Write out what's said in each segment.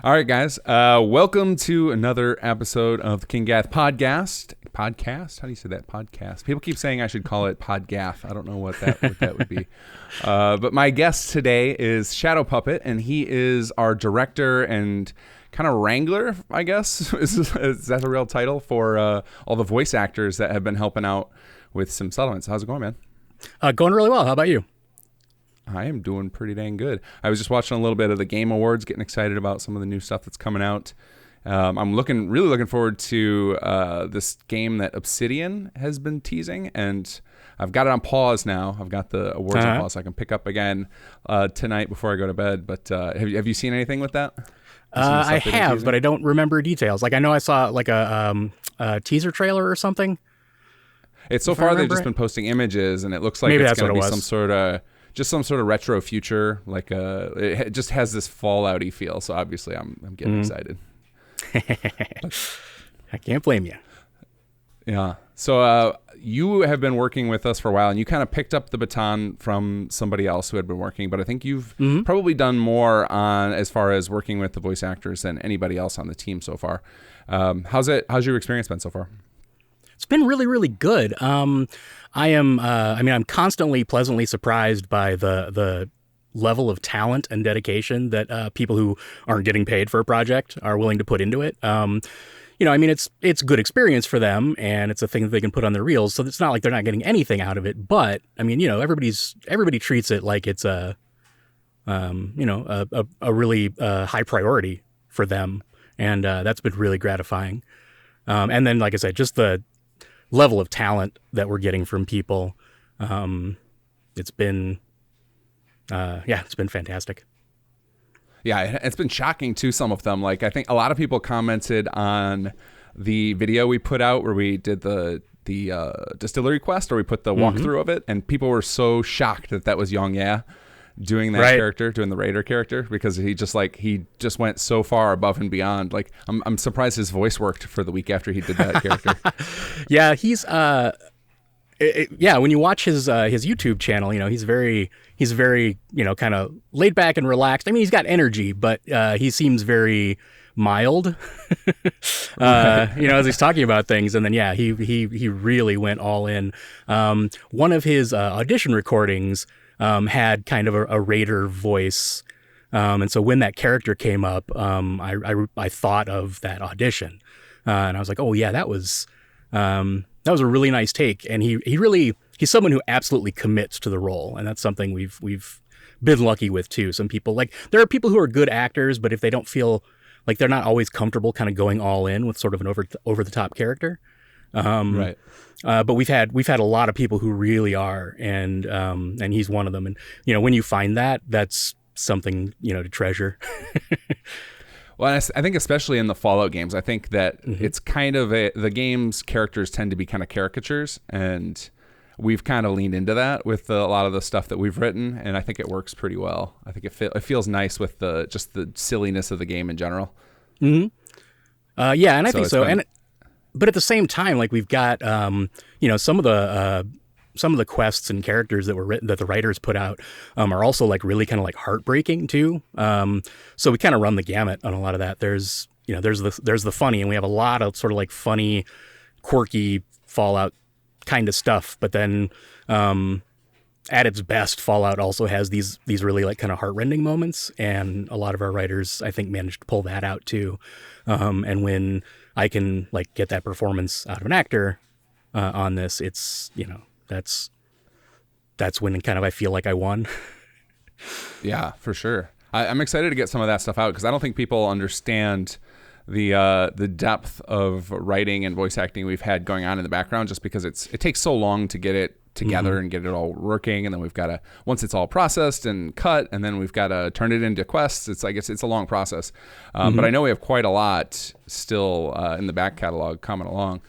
All right, guys. Welcome to another episode of the Kinggath podcast. Podcast? How do you say that? Podcast. People keep saying I should call it Podgath. I don't know what that would be. But my guest today is Shadowpuppet, and he is our director and kind of wrangler, I guess. Is that the real title for all the voice actors that have been helping out with some settlements? How's it going, man? Going really well. How about you? I am doing pretty dang good. I was just watching a little bit of the Game Awards, getting excited about some of the new stuff that's coming out. I'm really looking forward to this game that Obsidian has been teasing, and I've got it on pause now. I've got the awards on pause, so I can pick up again tonight before I go to bed. But have you seen anything with that? I have, but I don't remember details. Like I know I saw like a teaser trailer or something. It's so far they've just been posting images, and it looks like Maybe it's going to be some sort of retro future. Like it just has this Fallout-y feel. So obviously, I'm getting excited. I can't blame you. Yeah. So you have been working with us for a while, and you kind of picked up the baton from somebody else who had been working. But I think you've probably done more on as far as working with the voice actors than anybody else on the team so far. How's your experience been so far? It's been really, really good. I'm constantly pleasantly surprised by the level of talent and dedication that people who aren't getting paid for a project are willing to put into it. It's good experience for them, and it's a thing that they can put on their reels. So it's not like they're not getting anything out of it. But everybody treats it like it's a really high priority for them, and that's been really gratifying. And then, like I said, just the level of talent that we're getting from people, it's been fantastic. Yeah, it's been shocking to some of them. Like I think a lot of people commented on the video we put out where we did the distillery quest, or we put the walkthrough of it, and people were so shocked that was Young doing that character, doing the Raider character, because he just went so far above and beyond. Like I'm surprised his voice worked for the week after he did that character. Yeah, he's when you watch his YouTube channel, he's very kind of laid back and relaxed. I mean, he's got energy, but he seems very mild, as he's talking about things. And then, he really went all in. One of his audition recordings had kind of a Raider voice. And so when that character came up, I thought of that audition, and I was like, oh yeah, that was a really nice take. And he's someone who absolutely commits to the role. And that's something we've been lucky with too. Some people, like, there are people who are good actors, but if they don't feel like, they're not always comfortable kind of going all in with sort of an over the top character. Right. But we've had a lot of people who really are, and he's one of them. And, when you find that, that's something, to treasure. Well, I think especially in the Fallout games, I think that it's kind of the game's characters tend to be kind of caricatures, and we've kind of leaned into that with a lot of the stuff that we've written, and I think it works pretty well. I think it feels nice with just the silliness of the game in general. And I think so. But at the same time, like, we've got some of the quests and characters that were written, that the writers put out, are also like really kind of like heartbreaking too. So we kind of run the gamut on a lot of that. There's the funny, and we have a lot of sort of like funny, quirky Fallout kind of stuff. But then, at its best, Fallout also has these really like kind of heartrending moments, and a lot of our writers, I think, managed to pull that out too. And when I can like get that performance out of an actor on this, it's, that's when kind of I feel like I won. Yeah, for sure. I'm excited to get some of that stuff out, because I don't think people understand the depth of writing and voice acting we've had going on in the background, just because it takes so long to get it together and get it all working, and then we've got to, once it's all processed and cut, and then we've got to turn it into quests. It's a long process, but I know we have quite a lot still in the back catalog coming along.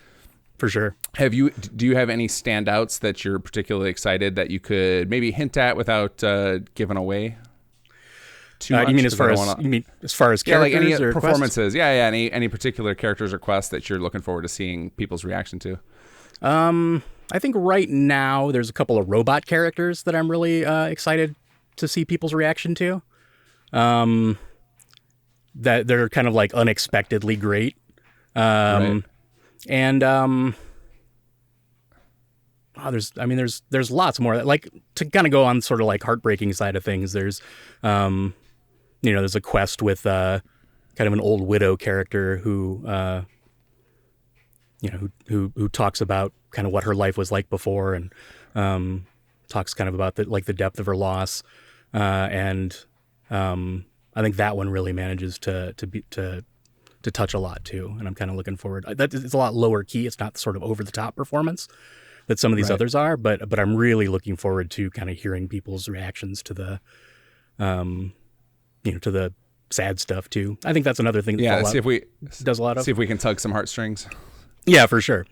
For sure. Do you have any standouts that you're particularly excited that you could maybe hint at without giving away too much? You mean as far as characters, like any or performances? Quests? Yeah. Any particular characters or quests that you're looking forward to seeing people's reaction to? I think right now there's a couple of robot characters that I'm really excited to see people's reaction to. that they're kind of like unexpectedly great. Right. And there's lots more, like, to kind of go on sort of like heartbreaking side of things. There's there's a quest with kind of an old widow character who who talks about kind of what her life was like before, and talks kind of about the depth of her loss, and I think that one really manages to touch a lot too, and I'm kind of looking forward. It's a lot lower key. It's not the sort of over the top performance that some of these others are, but I'm really looking forward to kind of hearing people's reactions to the to the sad stuff too. I think that's another thing that Fallout see if we does a lot of. See if we can tug some heartstrings. Yeah, for sure.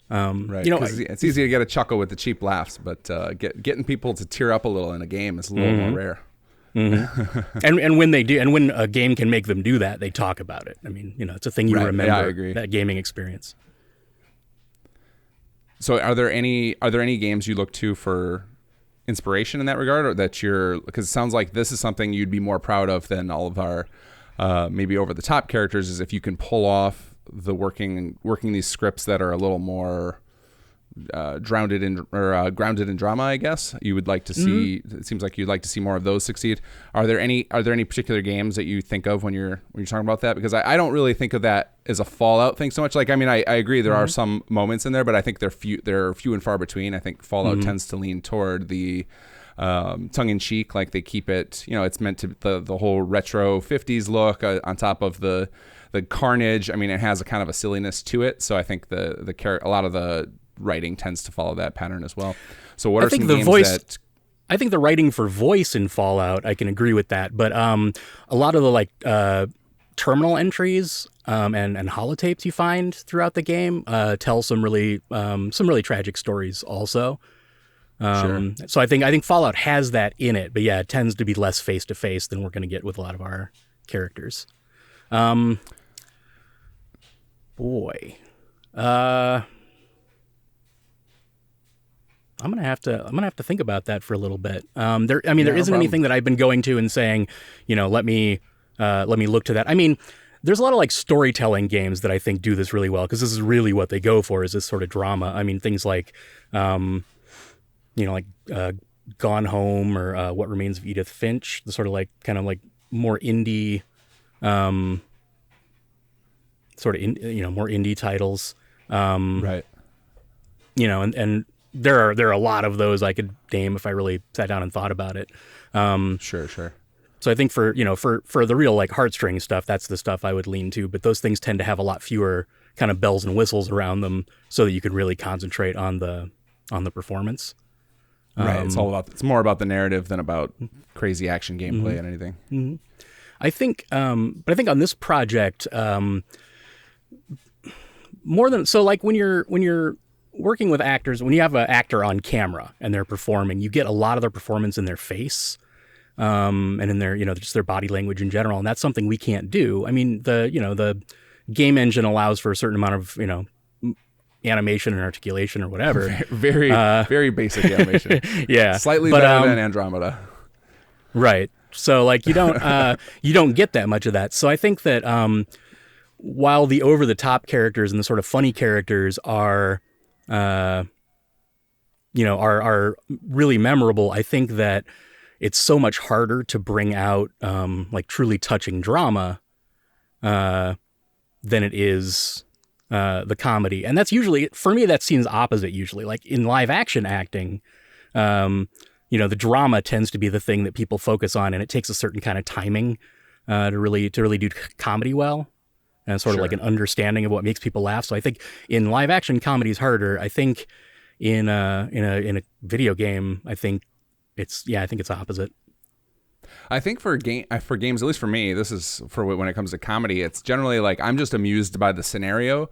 Right. It's easy to get a chuckle with the cheap laughs, but getting people to tear up a little in a game is a little more rare. Mm-hmm. and when they do, and when a game can make them do that, they talk about it. I mean, it's a thing you remember. Yeah, I agree. That gaming experience. So are there any games you look to for inspiration in that regard, or that because it sounds like this is something you'd be more proud of than all of our maybe over the top characters, is if you can pull off the working these scripts that are a little more grounded in drama, I guess you would like to see. It seems like you'd like to see more of those succeed. Are there any particular games that you think of when you're talking about that? Because I don't really think of that as a Fallout thing so much. Like, I mean, I agree there are some moments in there, but I think they're few and far between. I think Fallout tends to lean toward the tongue-in-cheek, like they keep it, it's meant to the whole retro 50s look on top of the carnage. I mean, it has a kind of a silliness to it, so I think a lot of the writing tends to follow that pattern as well. So what are some games that... I think the writing for voice in Fallout, I can agree with that, but a lot of the terminal entries and holotapes you find throughout the game tell some really tragic stories also. Sure. So I think Fallout has that in it, but yeah, it tends to be less face to face than we're going to get with a lot of our characters. I'm gonna have to think about that for a little bit. There isn't anything that I've been going to and saying, let me look to that. I mean, there's a lot of like storytelling games that I think do this really well, because this is really what they go for, is this sort of drama. I mean, things like, Gone Home, or What Remains of Edith Finch, the sort of like kind of like more indie, more indie titles. Right. And there are a lot of those I could name if I really sat down and thought about it. Sure. So I think for the real like heartstring stuff, that's the stuff I would lean to. But those things tend to have a lot fewer kind of bells and whistles around them, so that you could really concentrate on the performance. Right. It's more about the narrative than about crazy action gameplay and anything. Mm-hmm. I think on this project, more than so, like when you're working with actors, when you have an actor on camera and they're performing, you get a lot of their performance in their face, and in their, just their body language in general. And that's something we can't do. I mean, the game engine allows for a certain amount of, animation and articulation or whatever. Very, very basic animation. Yeah. Slightly better than Andromeda. Right. So like you don't get that much of that. So I think that, while the over the top characters and the sort of funny characters are really memorable, I think that it's so much harder to bring out like truly touching drama than it is the comedy. And that's usually, for me, that seems opposite usually. Like in live action acting, the drama tends to be the thing that people focus on, and it takes a certain kind of timing to really do comedy well. And sort of like an understanding of what makes people laugh. So I think in live action, comedy is harder. I think in a video game, I think it's opposite. I think for games, at least for me, this is for when it comes to comedy, it's generally like I'm just amused by the scenario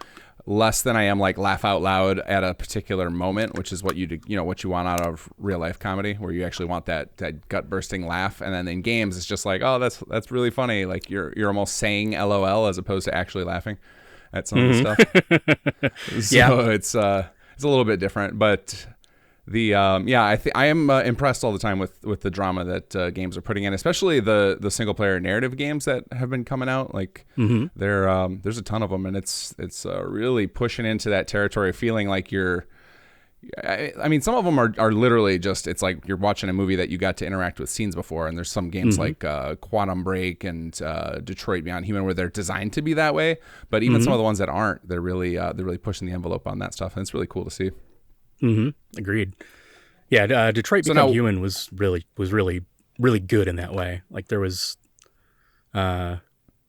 less than I am like laugh out loud at a particular moment, which is what what you want out of real life comedy, where you actually want that gut bursting laugh. And then in games, it's just like, oh, that's really funny. Like you're almost saying LOL as opposed to actually laughing at some of the stuff. So it's a little bit different, but I am impressed all the time with the drama that games are putting in, especially the single player narrative games that have been coming out. Like there's a ton of them, and it's really pushing into that territory, feeling like I mean, some of them are literally just, it's like you're watching a movie that you got to interact with scenes before. And there's some games like Quantum Break and Detroit Beyond Human where they're designed to be that way. But even some of the ones that aren't, they're really pushing the envelope on that stuff, and it's really cool to see. Agreed. Yeah, Detroit Become Human was really good in that way. Like there was, they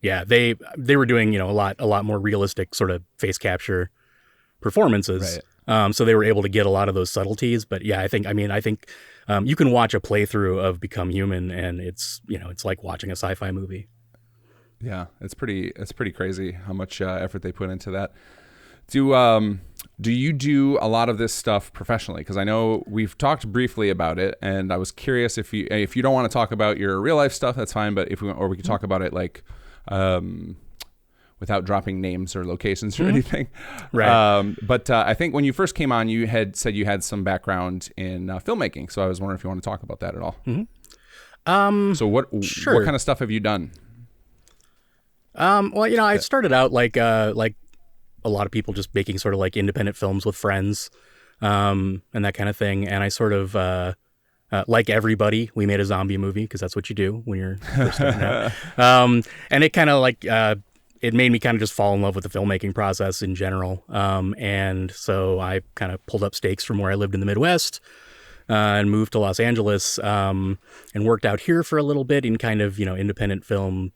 were doing a lot more realistic sort of face capture performances. Right. So they were able to get a lot of those subtleties. But yeah, I think you can watch a playthrough of Become Human, and it's like watching a sci-fi movie. Yeah, it's pretty crazy how much effort they put into that. Do you do a lot of this stuff professionally? Because I know we've talked briefly about it, and I was curious if you don't want to talk about your real life stuff, that's fine. But we could talk about it like without dropping names or locations or anything. Right. But I think when you first came on, you had said you had some background in filmmaking. So I was wondering if you want to talk about that at all. So what kind of stuff have you done? Well, I started out like a lot of people, just making sort of like independent films with friends, and that kind of thing. And I sort of, like everybody, we made a zombie movie because that's what you do when you're first starting out. And it kind of like, it made me kind of just fall in love with the filmmaking process in general. And so I kind of pulled up stakes from where I lived in the Midwest, and moved to Los Angeles, and worked out here for a little bit in kind of, independent film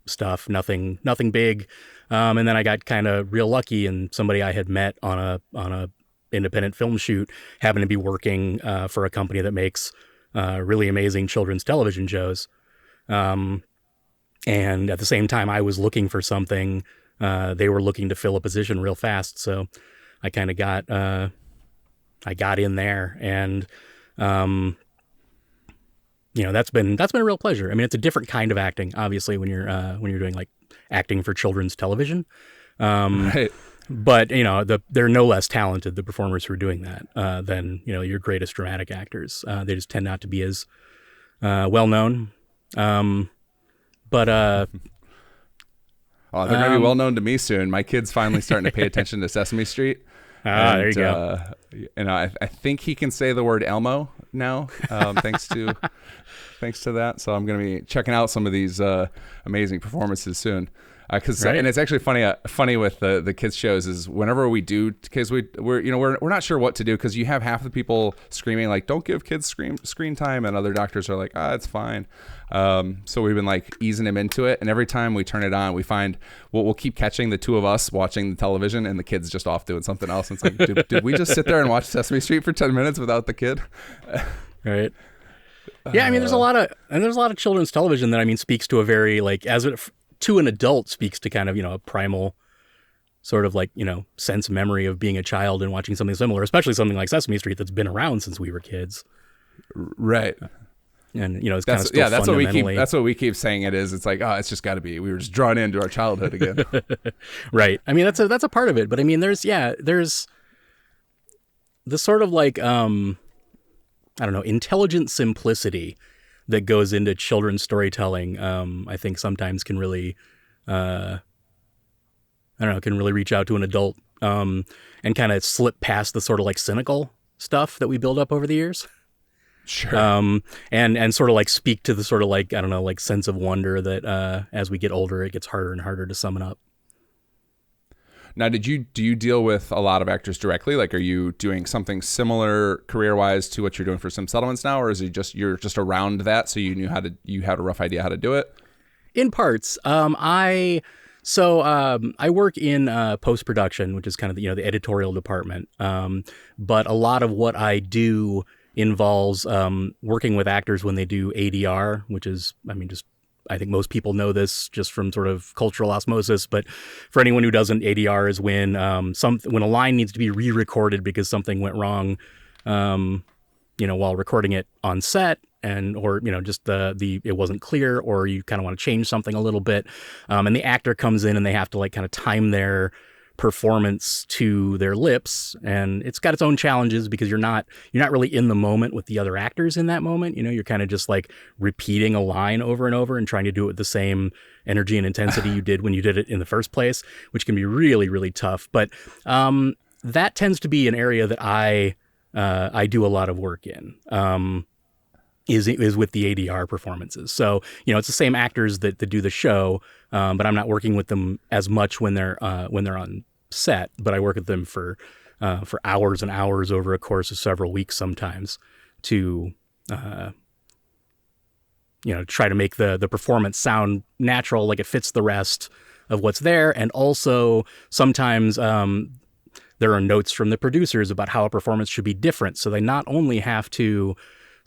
stuff, nothing big. And then I got kind of real lucky, and somebody I had met on a independent film shoot happened to be working for a company that makes really amazing children's television shows. And at the same time I was looking for something, they were looking to fill a position real fast. So I kind of got in there, and that's been a real pleasure. I mean, it's a different kind of acting, obviously, when you're doing like acting for children's television. Right. But they're no less talented, the performers who are doing that, than your greatest dramatic actors. They just tend not to be as well known. But they're gonna be well known to me soon. My kid's finally starting to pay attention to Sesame Street. There you go. I think he can say the word Elmo now, thanks to that. So I'm going to be checking out some of these amazing performances soon. And it's actually funny with the kids shows is whenever we do, because we're not sure what to do, because you have half the people screaming like, don't give kids screen time, and other doctors are like, it's fine. So we've been like easing him into it, and every time we turn it on, we find we'll keep catching the two of us watching the television and the kid's just off doing something else. And it's like, did we just sit there and watch Sesame Street for 10 minutes without the kid? Right. Yeah, I mean, there's a lot of children's television that speaks to a very to an adult speaks to kind of a primal sort of sense memory of being a child and watching something similar, especially something like Sesame Street that's been around since we were kids. Right. And it's kind of still that's what we keep saying it is. It's like, it's just got to be. We were just drawn into our childhood again. Right. I mean, that's a part of it, but I mean, there's the sort of I don't know, intelligent simplicity that goes into children's storytelling. I think sometimes can really, can really reach out to an adult, and kind of slip past the sort of cynical stuff that we build up over the years. Sure. And sort of speak to the sort of sense of wonder that as we get older, it gets harder and harder to summon up. Now, do you deal with a lot of actors directly? Like, are you doing something similar career-wise to what you're doing for Sim Settlements now, or is it you're just around that, so you had a rough idea how to do it? In parts, I work in post-production, which is kind of the editorial department. But a lot of what I do involves working with actors when they do ADR, which is, I think most people know this just from sort of cultural osmosis, but for anyone who doesn't, ADR is when when a line needs to be re-recorded because something went wrong, while recording it on set, or just it wasn't clear, or you kind of want to change something a little bit, and the actor comes in and they have to kind of time their performance to their lips, and it's got its own challenges because you're not really in the moment with the other actors in that moment. You're kind of just like repeating a line over and over and trying to do it with the same energy and intensity you did when you did it in the first place, which can be really, really tough. But that tends to be an area that I do a lot of work in. Is with the ADR performances. So, it's the same actors that do the show, but I'm not working with them as much when they're on set, but I work with them for hours and hours over a course of several weeks sometimes to, try to make the performance sound natural, like it fits the rest of what's there. And also sometimes, there are notes from the producers about how a performance should be different. So they not only have to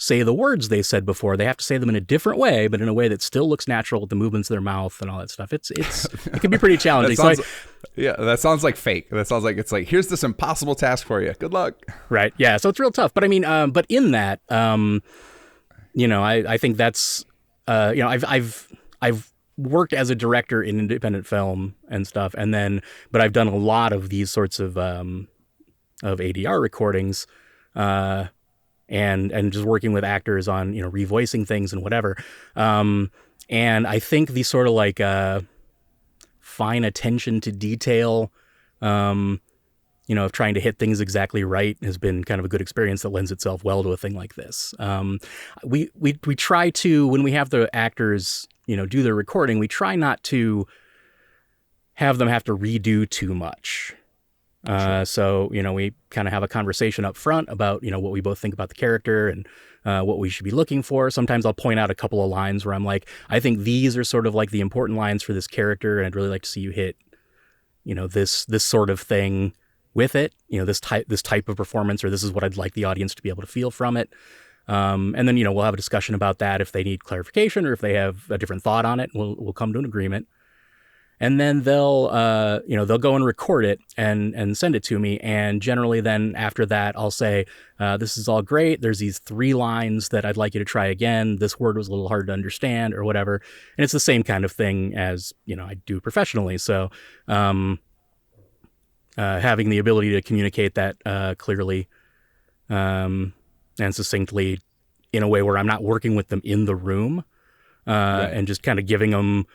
say the words they said before, they have to say them in a different way, but in a way that still looks natural with the movements of their mouth and all that stuff. It can be pretty challenging. That sounds like fake. That sounds like it's like, here's this impossible task for you. Good luck. Right. Yeah. So it's real tough. But I mean, but in that, I think that's, I've worked as a director in independent film and stuff, but I've done a lot of these sorts of ADR recordings, and just working with actors on, revoicing things and whatever. And I think the sort of like fine attention to detail, of trying to hit things exactly right has been kind of a good experience that lends itself well to a thing like this. We try to, when we have the actors, do their recording, we try not to have them have to redo too much. Sure. So, we kind of have a conversation up front about, what we both think about the character and what we should be looking for. Sometimes I'll point out a couple of lines where I'm like, I think these are sort of like the important lines for this character, and I'd really like to see you hit, this sort of thing with it, this type of performance, or this is what I'd like the audience to be able to feel from it. And then, we'll have a discussion about that if they need clarification or if they have a different thought on it. We'll come to an agreement. And then they'll go and record it and send it to me. And generally then after that, I'll say, this is all great. There's these 3 lines that I'd like you to try again. This word was a little hard to understand or whatever. And it's the same kind of thing as, I do professionally. So, having the ability to communicate that, clearly, and succinctly in a way where I'm not working with them in the room, right. And just kind of giving them,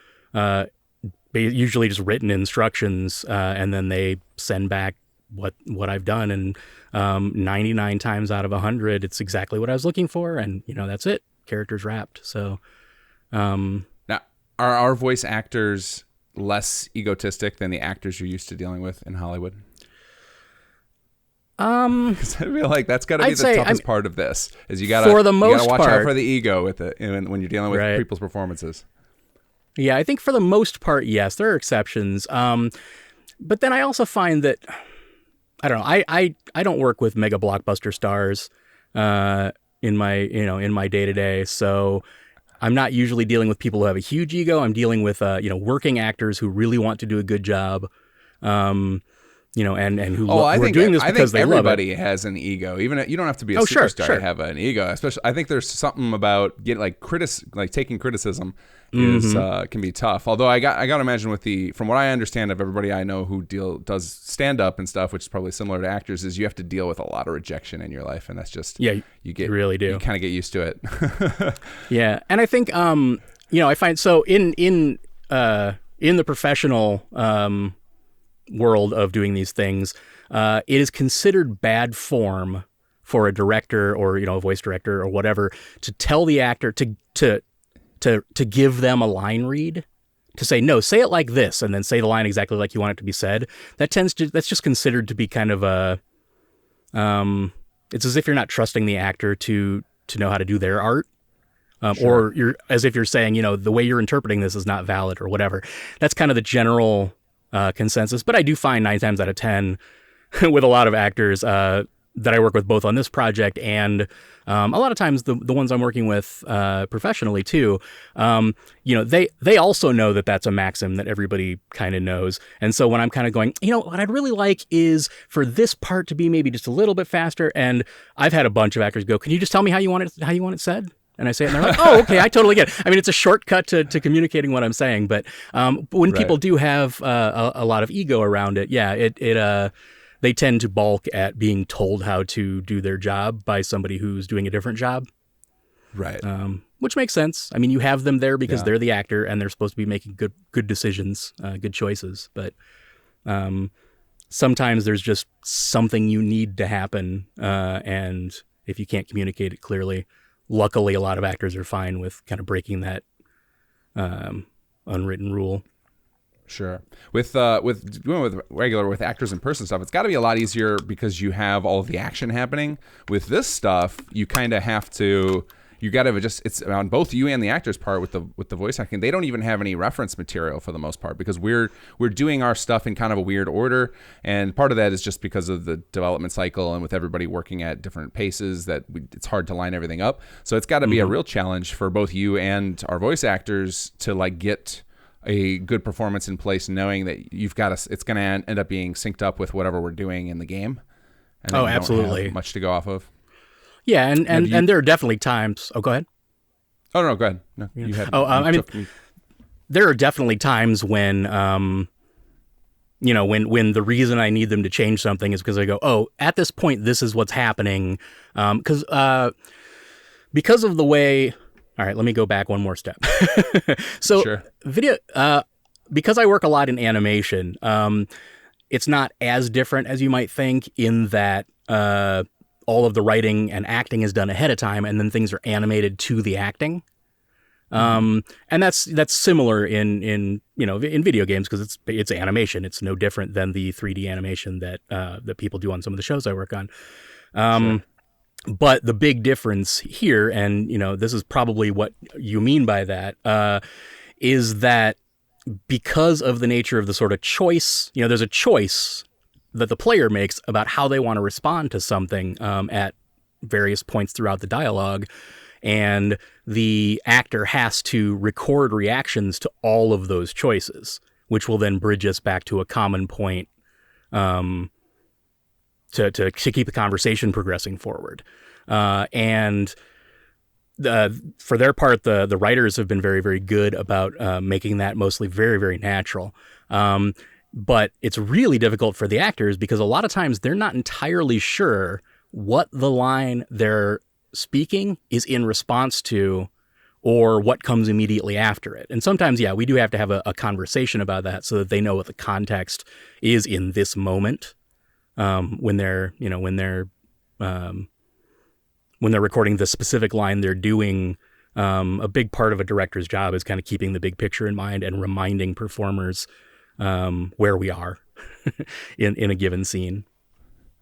usually just written instructions, and then they send back what I've done, and 99 times out of 100, it's exactly what I was looking for, and that's it. Character's wrapped. So, now, are our voice actors less egotistic than the actors you're used to dealing with in Hollywood? Because I feel like that's got to be the toughest part of this. Is you gotta watch out for the ego with it when you're dealing with right. people's performances. Yeah, I think for the most part, yes, there are exceptions. But then I also find that, I don't know, I don't work with mega blockbuster stars in my day-to-day. So I'm not usually dealing with people who have a huge ego. I'm dealing with, working actors who really want to do a good job. And who are doing this because they love it. Everybody has an ego. Even you don't have to be a superstar to have an ego. Especially, I think there's something about taking criticism is can be tough. Although I got to imagine from what I understand of everybody I know who does stand up and stuff, which is probably similar to actors, is you have to deal with a lot of rejection in your life, and that's just you really do. You kind of get used to it. Yeah, and I think I find so in the professional world of doing these things, it is considered bad form for a director or a voice director or whatever to tell the actor to give them a line read, to say, no, say it like this, and then say the line exactly like you want it to be said. That's just considered to be kind of it's as if you're not trusting the actor to know how to do their art. Sure. Or you're as if you're saying, the way you're interpreting this is not valid or whatever. That's kind of the general consensus. But I do find 9 times out of 10 with a lot of actors that I work with both on this project and a lot of times the ones I'm working with professionally too, they also know that that's a maxim that everybody kind of knows. And so when I'm kind of going, what I'd really like is for this part to be maybe just a little bit faster. And I've had a bunch of actors go, can you just tell me how you want it said? And I say it, and they're like, "Oh, okay, I totally get it." I mean, it's a shortcut to communicating what I'm saying. But when people do have a lot of ego around it, yeah, they tend to balk at being told how to do their job by somebody who's doing a different job. Right. Which makes sense. I mean, you have them there because they're the actor and they're supposed to be making good decisions, good choices. But sometimes there's just something you need to happen, and if you can't communicate it clearly. Luckily, a lot of actors are fine with kind of breaking that unwritten rule. Sure. With actors in person stuff, it's got to be a lot easier because you have all of the action happening. With this stuff, you kind of have to. You got to just, it's on both you and the actor's part with the voice acting. They don't even have any reference material for the most part because we're doing our stuff in kind of a weird order, and part of that is just because of the development cycle and with everybody working at different paces it's hard to line everything up. So it's got to be a real challenge for both you and our voice actors to like get a good performance in place, knowing that it's going to end up being synced up with whatever we're doing in the game. And absolutely. Don't have much to go off of. Yeah, and there are definitely times. Oh, go ahead. Oh no, go ahead. No, yeah. You had. There are definitely times when, when the reason I need them to change something is because I go, oh, at this point, this is what's happening, because of the way. All right, let me go back one more step. So, sure. Video, because I work a lot in animation, it's not as different as you might think in that. All of the writing and acting is done ahead of time, and then things are animated to the acting. And that's similar in video games because it's animation. It's no different than the 3D animation that people do on some of the shows I work on. Sure. But the big difference here, and this is probably what you mean by that, is that because of the nature of the sort of choice, there's a choice that the player makes about how they want to respond to something at various points throughout the dialogue. And the actor has to record reactions to all of those choices, which will then bridge us back to a common point to keep the conversation progressing forward. And for their part, the writers have been very, very good about making that mostly very, very natural. But it's really difficult for the actors because a lot of times they're not entirely sure what the line they're speaking is in response to or what comes immediately after it. And sometimes, we do have to have a conversation about that so that they know what the context is in this moment when they're recording the specific line they're doing. A big part of a director's job is kind of keeping the big picture in mind and reminding performers where we are in a given scene.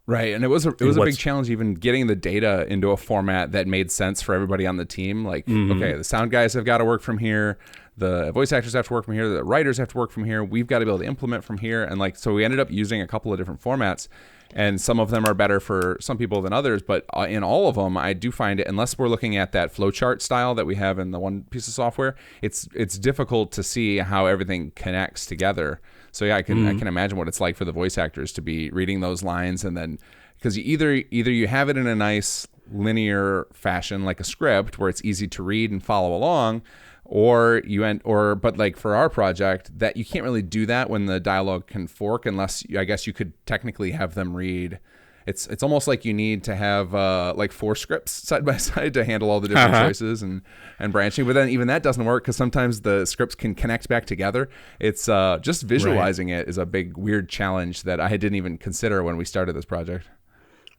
Right. And it was a big challenge even getting the data into a format that made sense for everybody on the team. Like, okay, the sound guys have got to work from here. The voice actors have to work from here. The writers have to work from here. We've got to be able to implement from here. And so we ended up using a couple of different formats, and some of them are better for some people than others. But in all of them, I do find it, unless we're looking at that flowchart style that we have in the one piece of software, it's difficult to see how everything connects together. So I can imagine what it's like for the voice actors to be reading those lines, and then because either you have it in a nice linear fashion like a script where it's easy to read and follow along, but like for our project that you can't really do that when the dialogue can fork unless I guess you could technically have them read. It's almost like you need to have like 4 scripts side by side to handle all the different choices and branching. But then even that doesn't work because sometimes the scripts can connect back together. It's just visualizing it is a big weird challenge that I didn't even consider when we started this project.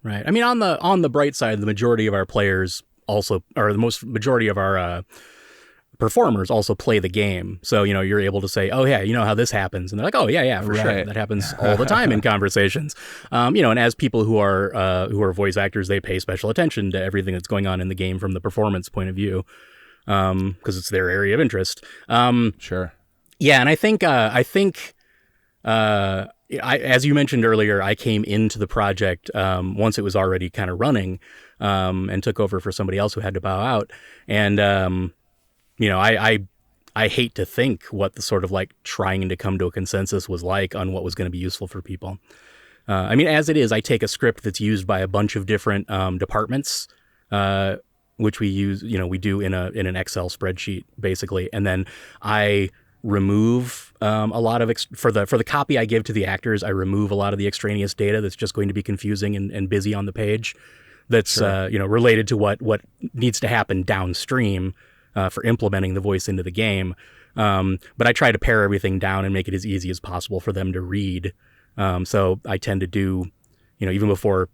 Right. I mean, on the bright side, the majority of our players majority of our performers also play the game. So, you're able to say, oh, yeah, how this happens. And they're like, oh, yeah, for sure. That happens all the time in conversations. And as people who are voice actors, they pay special attention to everything that's going on in the game from the performance point of view because it's their area of interest. Sure. Yeah, and I think as you mentioned earlier, I came into the project once it was already kind of running and took over for somebody else who had to bow out. And I hate to think what the sort of like trying to come to a consensus was like on what was going to be useful for people. I mean, as it is, I take a script that's used by a bunch of different departments which we use, we do in an Excel spreadsheet basically, and then I remove a lot of for the copy I give to the actors. I remove a lot of the extraneous data that's just going to be confusing and busy on the page. That's Sure. related to what needs to happen downstream for implementing the voice into the game. But I try to pare everything down and make it as easy as possible for them to read. So I tend to do, even before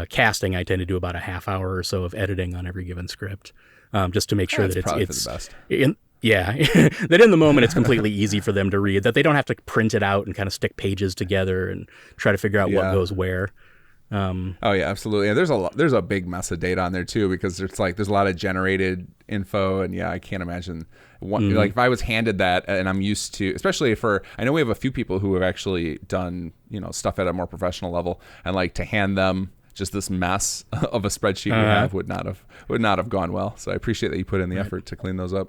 casting, I tend to do about a half hour or so of editing on every given script, just to make sure That's that probably it's for the best. yeah, that in the moment it's completely easy for them to read, that they don't have to print it out and kind of stick pages together and try to figure out what Yeah. goes where. Oh yeah, absolutely. And there's a big mess of data on there too, because there's a lot of generated info, and yeah, I can't imagine like if I was handed that, and I'm used to, especially I know we have a few people who have actually done stuff at a more professional level, and like to hand them just this mess of a spreadsheet we have would not have gone well. So I appreciate that you put in the effort to clean those up.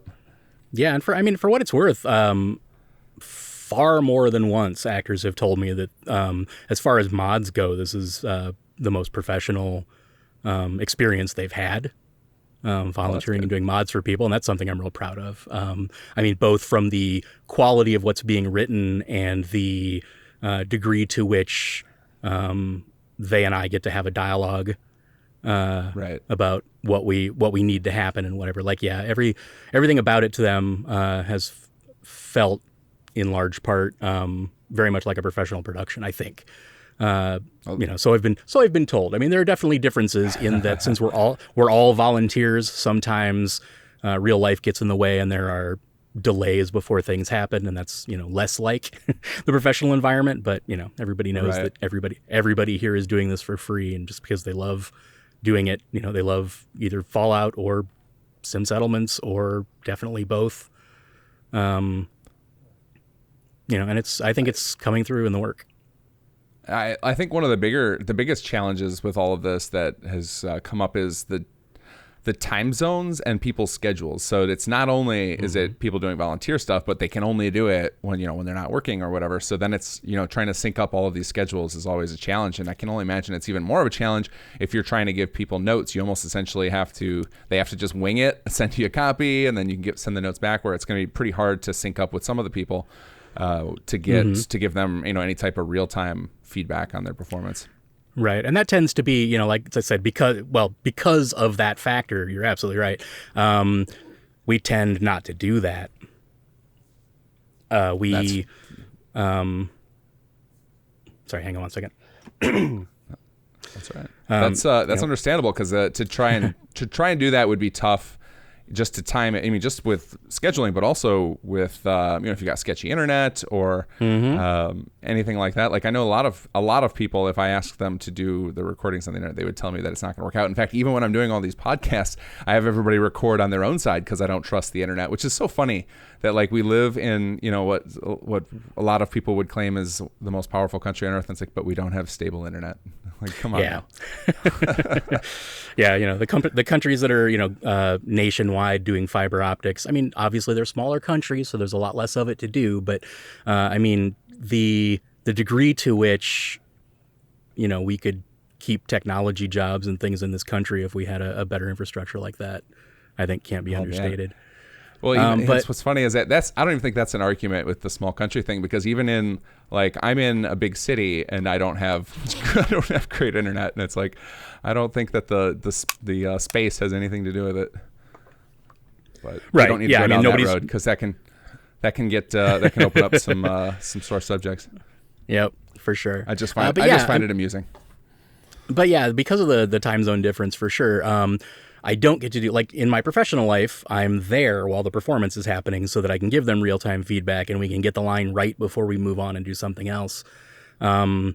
Yeah, and for what it's worth, far more than once, actors have told me that as far as mods go, this is the most professional experience they've had volunteering and doing mods for people, and that's something I'm real proud of. Both from the quality of what's being written and the degree to which they and I get to have a dialogue Right. about what we need to happen and whatever. Like, yeah, everything about it to them has felt in large part very much like a professional production, I think. So I've been told. I mean, there are definitely differences in that since we're all volunteers. Sometimes real life gets in the way, and there are delays before things happen, and that's less like the professional environment. But everybody knows Right. that everybody here is doing this for free, and just because they love doing it, they love either Fallout or Sim Settlements or definitely both. And I think it's coming through in the work. I think one of the biggest challenges with all of this that has come up is the time zones and people's schedules. So it's not only is it people doing volunteer stuff, but they can only do it when they're not working or whatever. So then it's trying to sync up all of these schedules is always a challenge, and I can only imagine it's even more of a challenge if you're trying to give people notes. You almost essentially they have to just wing it, send you a copy, and then you can send the notes back, where it's going to be pretty hard to sync up with some of the people to give them any type of real time feedback on their performance. Right. And that tends to be, like I said, because of that factor, you're absolutely right. We tend not to do that. Sorry, hang on one second. That's all right. That's understandable, because to try and do that would be tough, just to time it. I mean, just with scheduling, but also with if you got sketchy internet or anything like that. Like, I know a lot of people, if I ask them to do the recordings on the internet, they would tell me that it's not going to work out. In fact, even when I'm doing all these podcasts, I have everybody record on their own side because I don't trust the internet, which is so funny that like we live in what a lot of people would claim is the most powerful country on earth, and it's like, but we don't have stable internet. Like, come on now. Yeah, the countries that are nationwide doing fiber optics. I mean, obviously they're smaller countries, so there's a lot less of it to do. But the degree to which we could keep technology jobs and things in this country if we had a better infrastructure like that, I think can't be understated. Well, but what's funny is that I don't even think that's an argument with the small country thing, because even in I'm in a big city and I don't have great internet, and it's like I don't think that the space has anything to do with it. But right, you don't need to go down that road, because that can open up some sore subjects. Yep, for sure. I just find it amusing. But yeah, because of the time zone difference, for sure. I don't get to do, like, in my professional life, I'm there while the performance is happening so that I can give them real-time feedback and we can get the line right before we move on and do something else. That's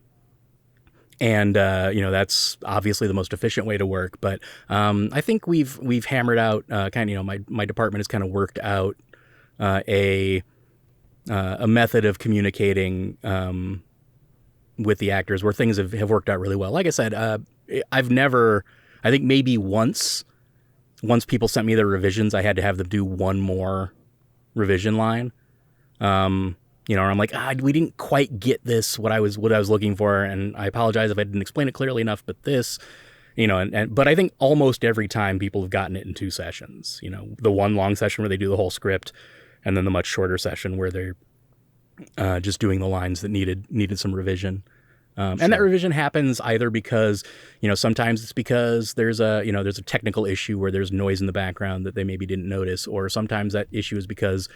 obviously the most efficient way to work. But I think we've hammered out my department has kind of worked out a method of communicating with the actors where things have worked out really well. Like I said, I think maybe once people sent me their revisions, I had to have them do one more revision line. Or I'm like, we didn't quite get this, what I was looking for, and I apologize if I didn't explain it clearly enough, but this, But I think almost every time people have gotten it in 2 sessions, the one long session where they do the whole script, and then the much shorter session where they're just doing the lines that needed some revision. And that revision happens either because, sometimes it's because there's a technical issue where there's noise in the background that they maybe didn't notice, or sometimes that issue is because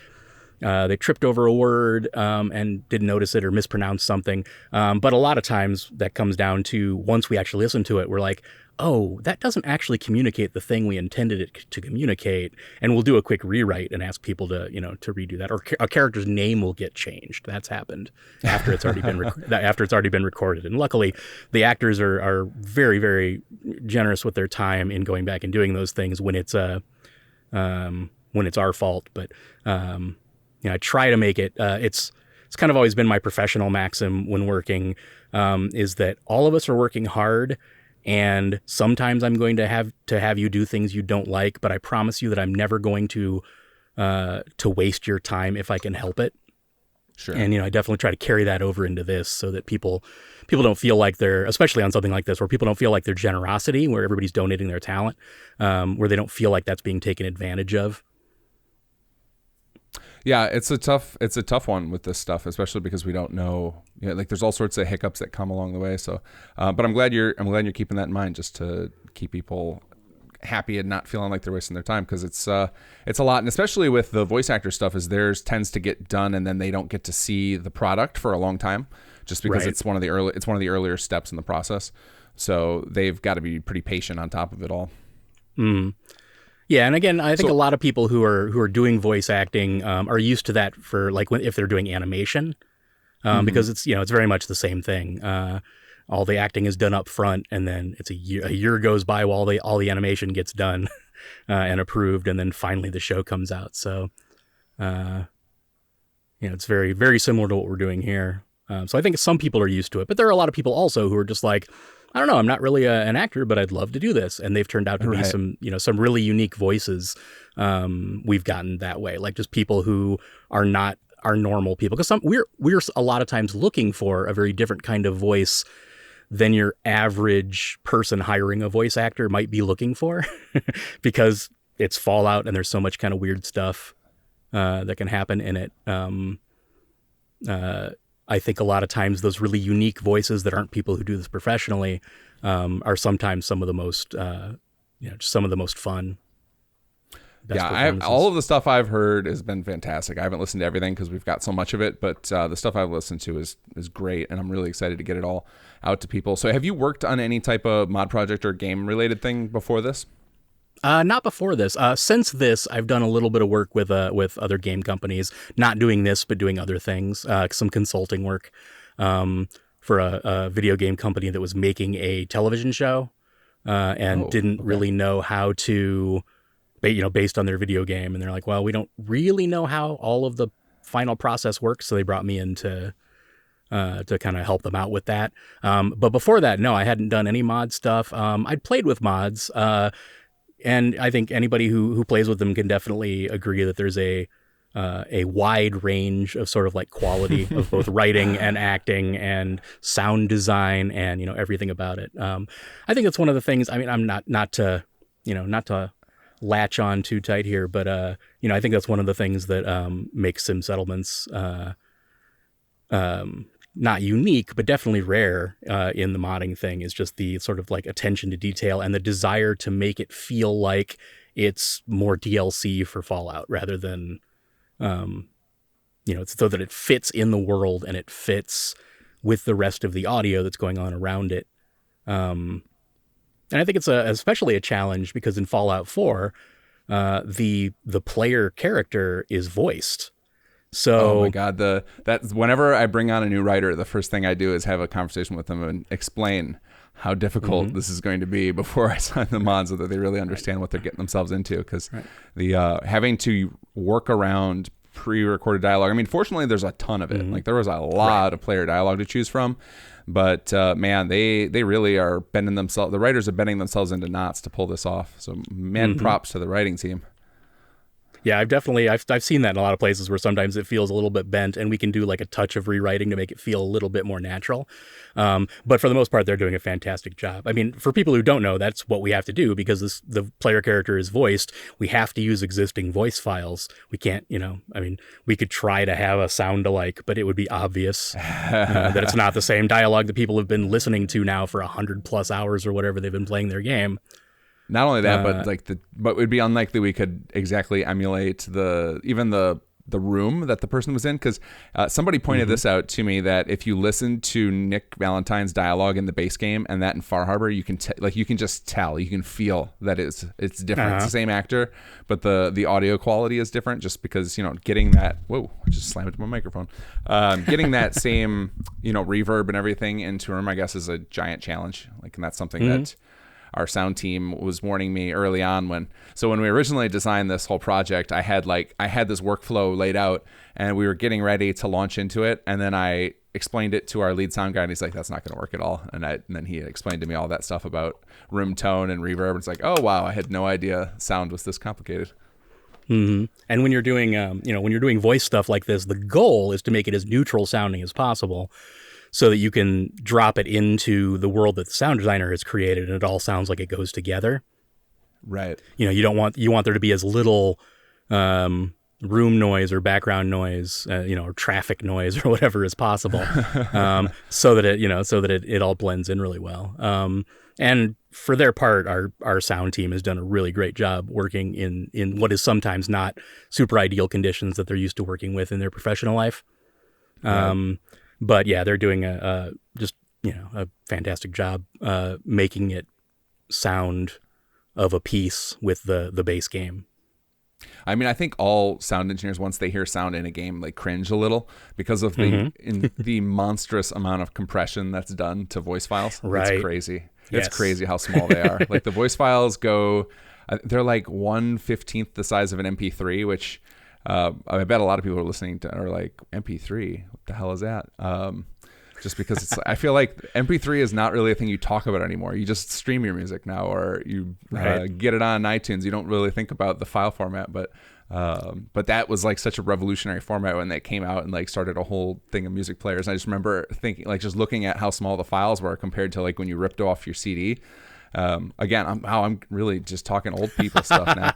they tripped over a word and didn't notice it or mispronounced something. But a lot of times that comes down to, once we actually listen to it, we're like, oh, that doesn't actually communicate the thing we intended it to communicate. And we'll do a quick rewrite and ask people to redo that. Or a character's name will get changed. That's happened after it's already been recorded. And luckily, the actors are very, very generous with their time in going back and doing those things when it's our fault. But I try to make it. It's kind of always been my professional maxim when working, is that all of us are working hard. And sometimes I'm going to have you do things you don't like, but I promise you that I'm never going to waste your time if I can help it. Sure. And I definitely try to carry that over into this, so that people don't feel like they're, especially on something like this, where people don't feel like their generosity, where everybody's donating their talent, where they don't feel like that's being taken advantage of. Yeah, it's a tough one with this stuff, especially because we don't know. Like there's all sorts of hiccups that come along the way. So, but I'm glad you're keeping that in mind, just to keep people happy and not feeling like they're wasting their time, because it's a lot, and especially with the voice actor stuff, is theirs tends to get done and then they don't get to see the product for a long time, just because it's one of the earlier steps in the process. So they've got to be pretty patient on top of it all. Mm. Yeah, and again, I think a lot of people who are doing voice acting are used to that for if they're doing animation, because it's very much the same thing. All the acting is done up front, and then it's a year goes by while all the animation gets done and approved, and then finally the show comes out. So, it's very, very similar to what we're doing here. So I think some people are used to it, but there are a lot of people also who are just like, I don't know, I'm not really an actor, but I'd love to do this. And they've turned out to be some really unique voices we've gotten that way. Like just people who are not our normal people. Because we're a lot of times looking for a very different kind of voice than your average person hiring a voice actor might be looking for, because it's Fallout and there's so much kind of weird stuff that can happen in it. I think a lot of times those really unique voices that aren't people who do this professionally are sometimes some of the most, just some of the most fun. Yeah, all of the stuff I've heard has been fantastic. I haven't listened to everything because we've got so much of it, but the stuff I've listened to is great, and I'm really excited to get it all out to people. So have you worked on any type of mod project or game-related thing before this? Not before this. Since this, I've done a little bit of work with other game companies, not doing this, but doing other things, some consulting work for a video game company that was making a television show and didn't really know how to, based on their video game. And they're like, well, we don't really know how all of the final process works. So they brought me in to kind of help them out with that. But before that, no, I hadn't done any mod stuff. I'd played with mods, and I think anybody who plays with them can definitely agree that there's a wide range of sort of like quality of both writing and acting and sound design and, everything about it. I think it's one of the things, I mean, I'm not to latch on too tight here, but, I think that's one of the things that makes sim settlements not unique, but definitely rare in the modding thing, is just the sort of like attention to detail and the desire to make it feel like it's more DLC for Fallout rather than, it's so that it fits in the world and it fits with the rest of the audio that's going on around it. And I think it's especially a challenge because in Fallout 4, the player character is voiced. So, oh my God, that whenever I bring on a new writer, the first thing I do is have a conversation with them and explain how difficult this is going to be before I sign them on, so that they really understand what they're getting themselves into. Because the having to work around pre-recorded dialogue. I mean, fortunately, there's a ton of it. Like there was a lot of player dialogue to choose from, but man, they really are bending themselves. The writers are bending themselves into knots to pull this off. So, man, props to the writing team. Yeah, I've seen that in a lot of places where sometimes it feels a little bit bent, and we can do like a touch of rewriting to make it feel a little bit more natural. But for the most part, they're doing a fantastic job. I mean, for people who don't know, that's what we have to do because the player character is voiced. We have to use existing voice files. We can't, I mean, we could try to have a sound alike, but it would be obvious that it's not the same dialogue that people have been listening to now for 100+ hours or whatever they've been playing their game. Not only that, but it would be unlikely we could exactly emulate even the room that the person was in, because somebody pointed this out to me, that if you listen to Nick Valentine's dialogue in the base game and that in Far Harbor, you can just tell, you can feel that it's different. It's the same actor, but the audio quality is different, just because getting that I just slammed into my microphone. Getting that same reverb and everything into room, I guess, is a giant challenge. And that's something that our sound team was warning me early on when we originally designed this whole project. I had this workflow laid out and we were getting ready to launch into it. And then I explained it to our lead sound guy and he's like, that's not going to work at all. And then he explained to me all that stuff about room tone and reverb. And it's like, oh wow, I had no idea sound was this complicated. Mm-hmm. And when you're doing, when you're doing voice stuff like this, the goal is to make it as neutral sounding as possible, so that you can drop it into the world that the sound designer has created and it all sounds like it goes together. Right. You want there to be as little room noise or background noise, or traffic noise or whatever as possible, so that it all blends in really well. And for their part, our sound team has done a really great job working in what is sometimes not super ideal conditions that they're used to working with in their professional life. Right. But yeah, they're doing a fantastic job making it sound of a piece with the base game. I mean, I think all sound engineers, once they hear sound in a game, cringe a little because of the monstrous amount of compression that's done to voice files. Right. It's crazy. Yes. It's crazy how small they are. The voice files they're 1/15 the size of an MP3, which I bet a lot of people are listening to are like, MP3, what the hell is that? Just because I feel like MP3 is not really a thing you talk about anymore. You just stream your music now, or you get it on iTunes. You don't really think about the file format, but that was such a revolutionary format when they came out and started a whole thing of music players. And I just remember thinking, just looking at how small the files were compared to when you ripped off your CD. Again, I'm really just talking old people stuff now.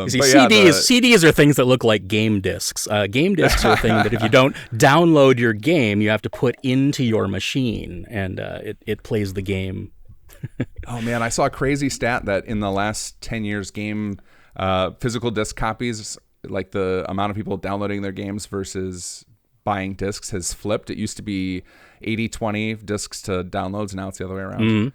CDs are things that look like game discs. Game discs are a thing that if you don't download your game, you have to put into your machine, and it plays the game. Oh man, I saw a crazy stat that in the last 10 years, game physical disc copies, the amount of people downloading their games versus buying discs has flipped. It used to be 80-20 discs to downloads. Now it's the other way around. Mm-hmm.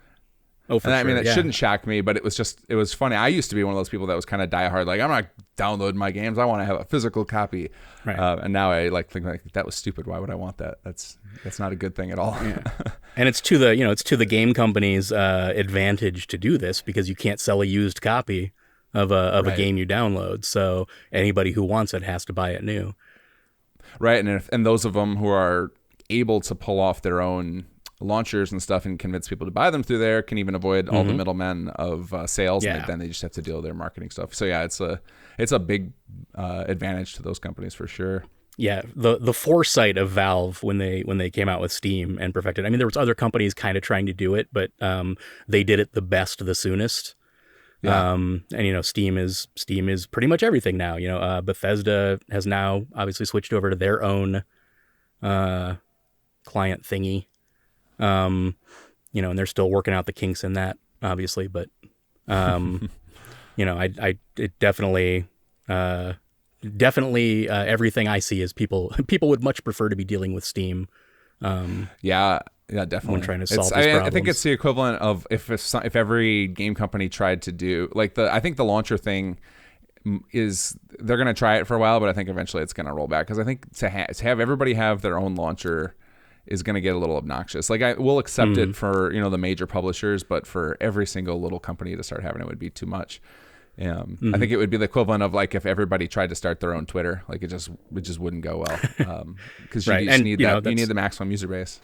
Oh, for and sure. I mean, it shouldn't shock me, but it was funny. I used to be one of those people that was kind of diehard. I'm not downloading my games. I want to have a physical copy. Right. And now I think that was stupid. Why would I want that? That's not a good thing at all. Yeah. And it's to the game company's advantage to do this, because you can't sell a used copy of a game you download. So anybody who wants it has to buy it new. Right. And those of them who are able to pull off their own launchers and stuff and convince people to buy them through there can even avoid all the middlemen of sales. Yeah. And then they just have to deal with their marketing stuff. So yeah, it's a big advantage to those companies for sure. Yeah, the foresight of Valve when they came out with Steam and perfected. I mean, there was other companies kind of trying to do it, but they did it the best, the soonest. Yeah. And Steam is pretty much everything now. Bethesda has now obviously switched over to their own client thingy. And they're still working out the kinks in that, obviously, but it definitely everything I see is people would much prefer to be dealing with Steam. Yeah, definitely. When trying to solve these problems. I think it's the equivalent of if every game company tried to do I think the launcher thing is they're going to try it for a while, but I think eventually it's going to roll back, because I think to have everybody have their own launcher is going to get a little obnoxious. I will accept it for the major publishers, but for every single little company to start having it would be too much. I think it would be the equivalent of if everybody tried to start their own Twitter. It just wouldn't go well, because you need that. You need the maximum user base.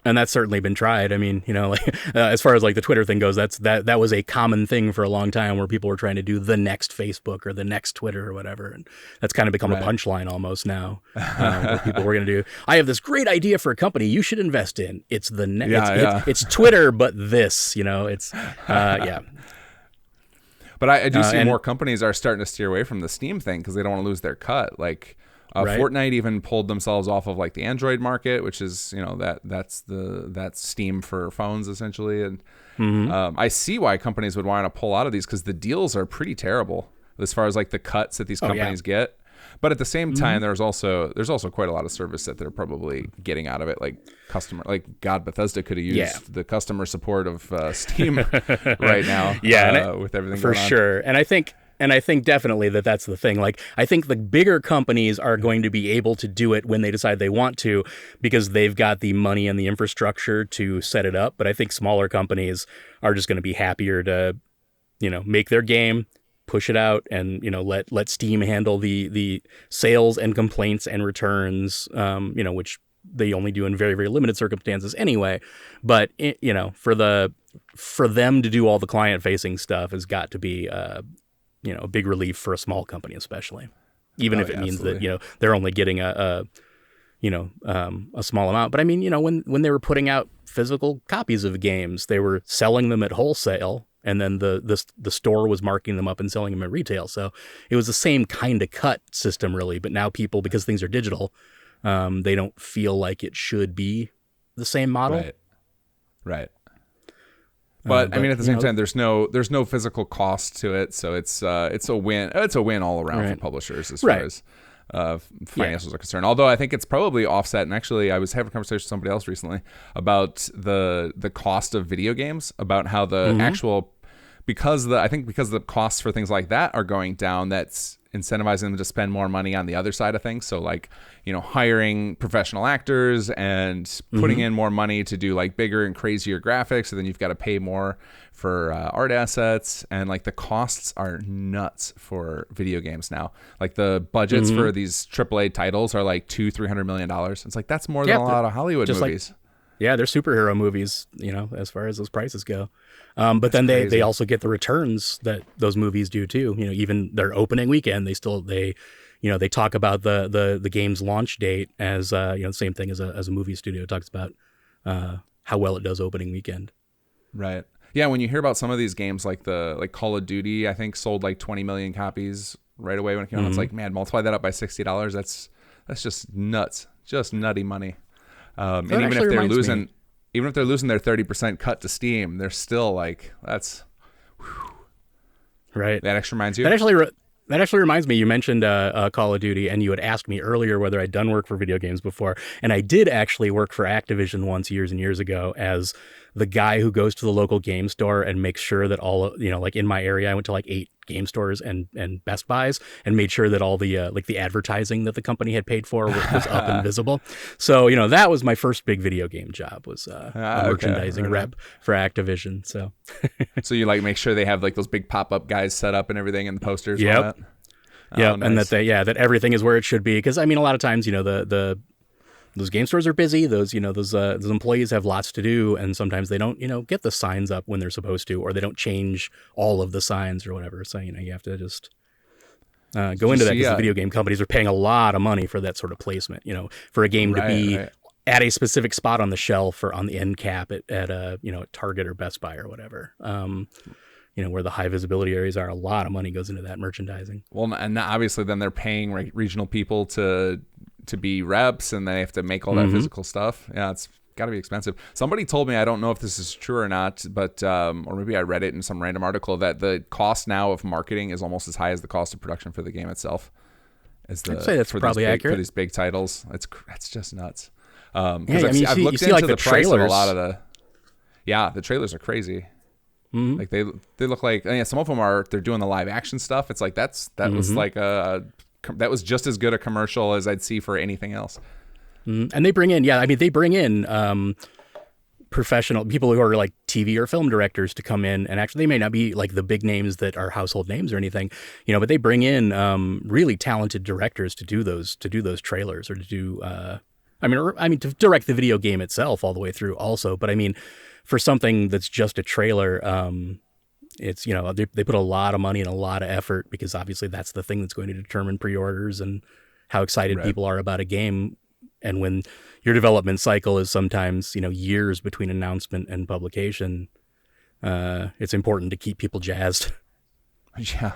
And that's certainly been tried. I mean, like as far as like the Twitter thing goes, that was a common thing for a long time where people were trying to do the next Facebook or the next Twitter or whatever, and that's kind of become a punchline almost now. Where people were going to do, I have this great idea for a company you should invest in. It's the next, it's Twitter, but this, it's yeah. But I do see more companies are starting to steer away from the Steam thing because they don't want to lose their cut. Like Fortnite even pulled themselves off of like the Android market, which is that's Steam for phones essentially. And I see why companies would want to pull out of these because the deals are pretty terrible as far as like the cuts that these companies get. But at the same time, there's also quite a lot of service that they're probably getting out of it, like Bethesda could have used the customer support of Steam right now. With everything for going on. Sure. And I think definitely that's the thing. Like, I think the bigger companies are going to be able to do it when they decide they want to, because they've got the money and the infrastructure to set it up. But I think smaller companies are just going to be happier to, make their game, push it out, and let Steam handle the sales and complaints and returns, which they only do in very, very limited circumstances anyway. But for them to do all the client facing stuff has got to be a big relief for a small company, especially, even if it means that they're only getting a small amount. But I mean, when they were putting out physical copies of games, they were selling them at wholesale. And then the store was marking them up and selling them at retail. So it was the same kind of cut system, really. But now people, because things are digital, they don't feel like it should be the same model. Right. But I mean, at the same time, there's no physical cost to it, so it's a win. It's a win all around for publishers as far as financials are concerned. Although I think it's probably offset. And actually, I was having a conversation with somebody else recently about the cost of video games, about how the actual because the costs for things like that are going down, that's incentivizing them to spend more money on the other side of things. So like, hiring professional actors and putting in more money to do like bigger and crazier graphics. And then you've got to pay more for art assets, and like the costs are nuts for video games now. Like the budgets for these AAA titles are like $200-300 million. It's like, that's more than a lot of Hollywood movies. They're superhero movies, as far as those prices go. But then they also get the returns that those movies do too. Even their opening weekend, they talk about the game's launch date as the same thing as a movie studio talks about how well it does opening weekend. Right. Yeah, when you hear about some of these games like Call of Duty, I think sold like 20 million copies right away when it came out. It's like, man, multiply that up by $60. That's just nuts, just nutty money. And even if they're losing their 30% cut to Steam, they're still like, that's right. That actually reminds you. That actually reminds me. You mentioned Call of Duty, and you had asked me earlier whether I'd done work for video games before, and I did actually work for Activision once years and years ago as the guy who goes to the local game store and makes sure that all, like in my area, I went to like 8 game stores and Best Buys and made sure that all the like the advertising that the company had paid for was up and visible. So, that was my first big video game job, was a merchandising rep for Activision. So so you like make sure they have like those big pop-up guys set up and everything and the posters and all that? Yeah, nice. And that everything is where it should be. Because I mean, a lot of times, those game stores are busy. Those employees have lots to do, and sometimes they don't, get the signs up when they're supposed to, or they don't change all of the signs or whatever. So, you have to just go into that, because the video game companies are paying a lot of money for that sort of placement. For a game to be at a specific spot on the shelf or on the end cap at Target or Best Buy or whatever. Where the high visibility areas are, a lot of money goes into that merchandising. Well, and obviously then they're paying regional people to be reps, and they have to make all that physical stuff. Yeah, it's got to be expensive. Somebody told me, I don't know if this is true or not, but or maybe I read it in some random article, that the cost now of marketing is almost as high as the cost of production for the game itself. I'd say that's probably accurate for these big titles. It's just nuts. I've looked into the price of a lot of the trailers are crazy. Like they look like, some of them they're doing the live action stuff. It's like that was like that was just as good a commercial as I'd see for anything else. And they bring in professional people who are like TV or film directors to come in, and actually they may not be like the big names that are household names or anything, but they bring in really talented directors to do those trailers, or to do to direct the video game itself all the way through also. But I mean, for something that's just a trailer, it's, they put a lot of money and a lot of effort, because obviously that's the thing that's going to determine pre-orders and how excited people are about a game. And when your development cycle is sometimes, years between announcement and publication, it's important to keep people jazzed. Yeah.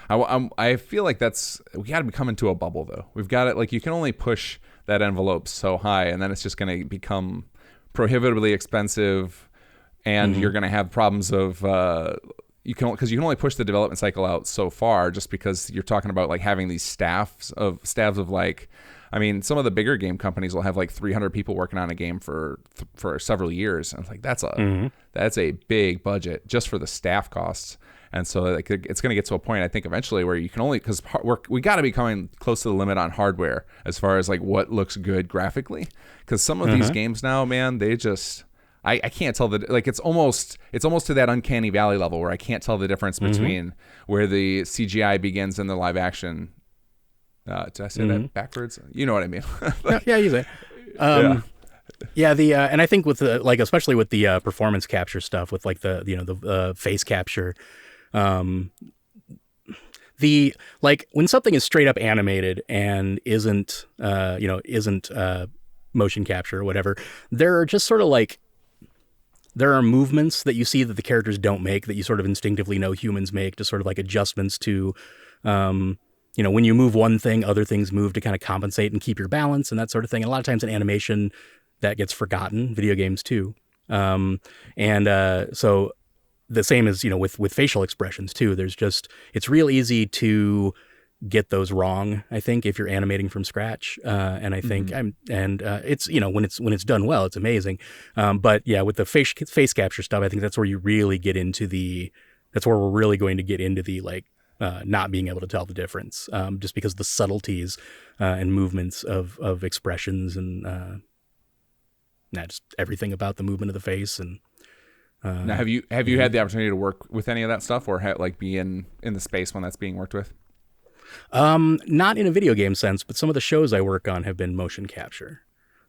I feel like we got to be coming to a bubble, though. We've got it. Like, you can only push that envelope so high, and then it's just going to become prohibitively expensive, and you're going to have problems of because you can only push the development cycle out so far, just because you're talking about like having these staffs of like, I mean, some of the bigger game companies will have like 300 people working on a game for several years, and it's like that's a big budget just for the staff costs. And so like, it's going to get to a point, I think, eventually where you can only, because we got to be coming close to the limit on hardware as far as like what looks good graphically. Because some of these games now, man, they just, I can't tell it's almost to that uncanny valley level where I can't tell the difference between where the CGI begins and the live action. Did I say that backwards? You know what I mean? Yeah, you say. Yeah, and I think with the, like, especially with the performance capture stuff, with like the face capture. The, like, when something is straight up animated and isn't motion capture or whatever, there are just sort of like, there are movements that you see that the characters don't make, that you sort of instinctively know humans make, to sort of like adjustments to, when you move one thing, other things move to kind of compensate and keep your balance and that sort of thing. And a lot of times in animation that gets forgotten, video games too. So the same as, with facial expressions too. It's real easy to get those wrong, I think, if you're animating from scratch. And I think it's, when it's done well, it's amazing. But yeah, with the face capture stuff, I think that's where you really get into that's where we're really going to get into the, like, not being able to tell the difference, just because the subtleties and movements of expressions and just everything about the movement of the face. And now, have you had the opportunity to work with any of that stuff, or be in the space when that's being worked with? Not in a video game sense, but some of the shows I work on have been motion capture.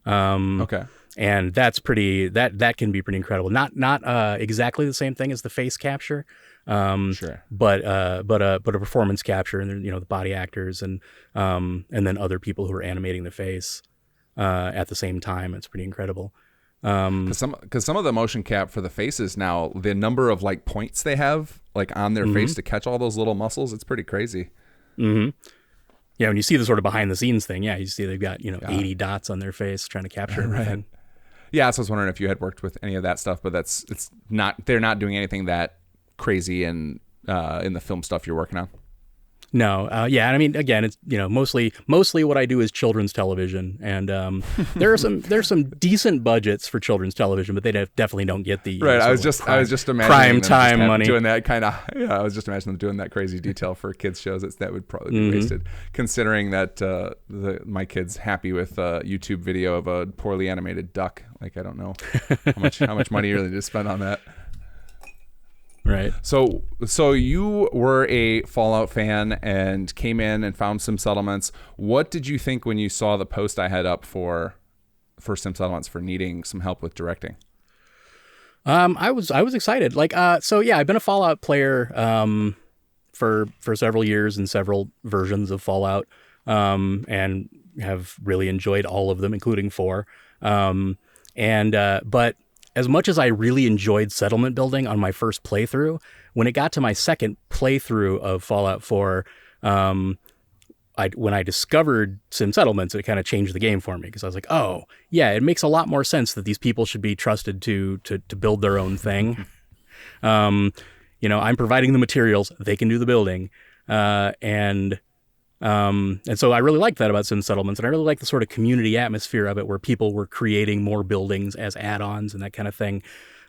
Okay. And that's that can be pretty incredible. Not exactly the same thing as the face capture. Sure. But a performance capture, and the body actors and then other people who are animating the face at the same time. It's pretty incredible. Because some of the motion cap for the faces now, the number of like points they have like on their face to catch all those little muscles, it's pretty crazy. Yeah, when you see the sort of behind the scenes thing, you see they've got 80 dots on their face trying to capture everything. Right. Yeah, so I was wondering if you had worked with any of that stuff, but they're not doing anything that crazy in the film stuff you're working on. No, yeah, and I mean, again, it's mostly what I do is children's television, and there's some decent budgets for children's television, but they definitely don't get the right. I was just imagining prime time money doing that kind of. Yeah, I was just imagining them doing that crazy detail for kids shows. That would probably be wasted, considering that my kid's happy with a YouTube video of a poorly animated duck. Like, I don't know how much money you really did spend on that. Right. So you were a Fallout fan and came in and found Sim Settlements. What did you think when you saw the post I had up for Sim Settlements for needing some help with directing? I was excited. Like, so yeah, I've been a Fallout player for several years in several versions of Fallout, and have really enjoyed all of them, including 4. But as much as I really enjoyed settlement building on my first playthrough, when it got to my second playthrough of Fallout 4, when I discovered Sim Settlements, it kind of changed the game for me, because I was like, oh, yeah, it makes a lot more sense that these people should be trusted to build their own thing. I'm providing the materials, they can do the building, and so I really liked that about Sim Settlements, and I really liked the sort of community atmosphere of it, where people were creating more buildings as add-ons and that kind of thing.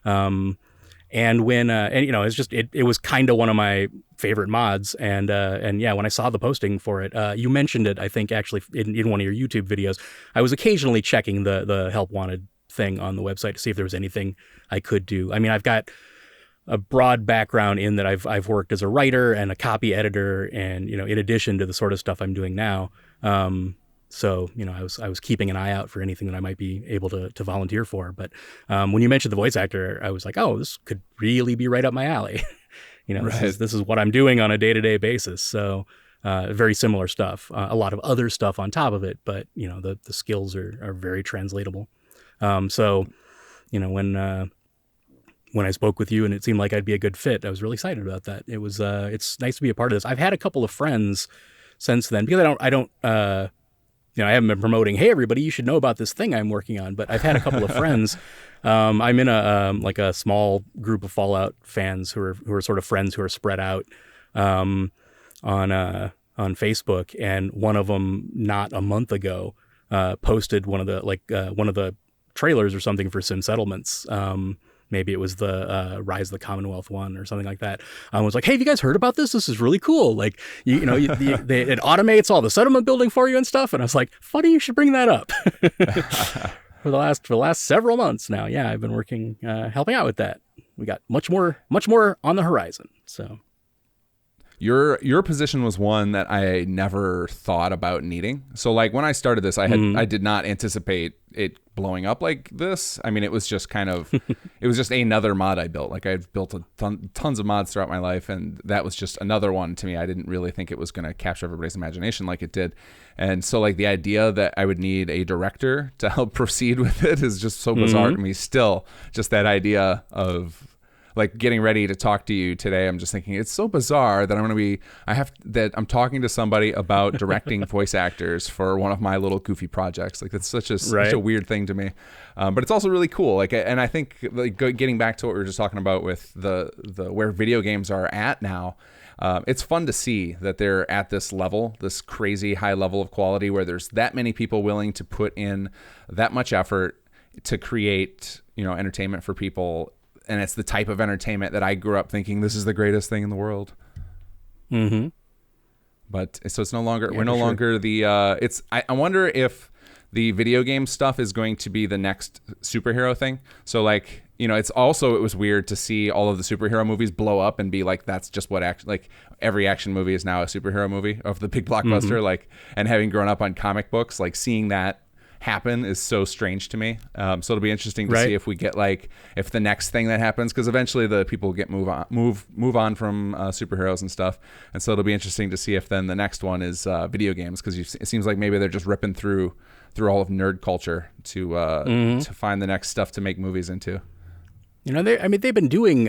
And when it's just it was kind of one of my favorite mods, and yeah, when I saw the posting for it, you mentioned it, I think, actually in one of your YouTube videos. I was occasionally checking the help wanted thing on the website to see if there was anything I could do. I mean, I've got a broad background in that I've worked as a writer and a copy editor, and in addition to the sort of stuff I'm doing now. So, I was keeping an eye out for anything that I might be able to volunteer for. But when you mentioned the voice actor, I was like, oh, this could really be right up my alley. Right. This is what I'm doing on a day-to-day basis. So very similar stuff, a lot of other stuff on top of it, but the skills are very translatable. So, when I spoke with you and it seemed like I'd be a good fit, I was really excited about that. It's nice to be a part of this. I've had a couple of friends since then, because I haven't been promoting, hey, everybody, you should know about this thing I'm working on, but I've had a couple of friends. I'm in a small group of Fallout fans who are sort of friends who are spread out, on Facebook. And one of them, not a month ago, posted one of the trailers or something for Sim Settlements. Maybe it was the Rise of the Commonwealth one or something like that. I was like, hey, have you guys heard about this? This is really cool. Like, it automates all the settlement building for you and stuff. And I was like, funny, you should bring that up. For the last several months now. Yeah, I've been working, helping out with that. We got much more on the horizon. So. Your position was one that I never thought about needing. So like when I started this, I did not anticipate it blowing up like this. I mean, it was just it was just another mod I built. Like I've built tons of mods throughout my life, and that was just another one to me. I didn't really think it was going to capture everybody's imagination like it did. And so like the idea that I would need a director to help proceed with it is just so bizarre to me still. Just that idea of like getting ready to talk to you today, I'm just thinking it's so bizarre that I'm talking to somebody about directing voice actors for one of my little goofy projects. Like that's such a weird thing to me, but it's also really cool. Like, and I think like getting back to what we were just talking about with the where video games are at now. It's fun to see that they're at this level, this crazy high level of quality, where there's that many people willing to put in that much effort to create, entertainment for people. And it's the type of entertainment that I grew up thinking this is the greatest thing in the world. Mm-hmm. But so it's no longer, we're no longer I wonder if the video game stuff is going to be the next superhero thing. So like, it was weird to see all of the superhero movies blow up and be like, that's just what like every action movie is now a superhero movie of the big blockbuster. Like, and having grown up on comic books, like seeing that happen is so strange to me. So it'll be interesting to see if we get if the next thing that happens, because eventually the people move on from superheroes and stuff, and so it'll be interesting to see if then the next one is video games, because it seems like maybe they're just ripping through all of nerd culture to find the next stuff to make movies into. They've been doing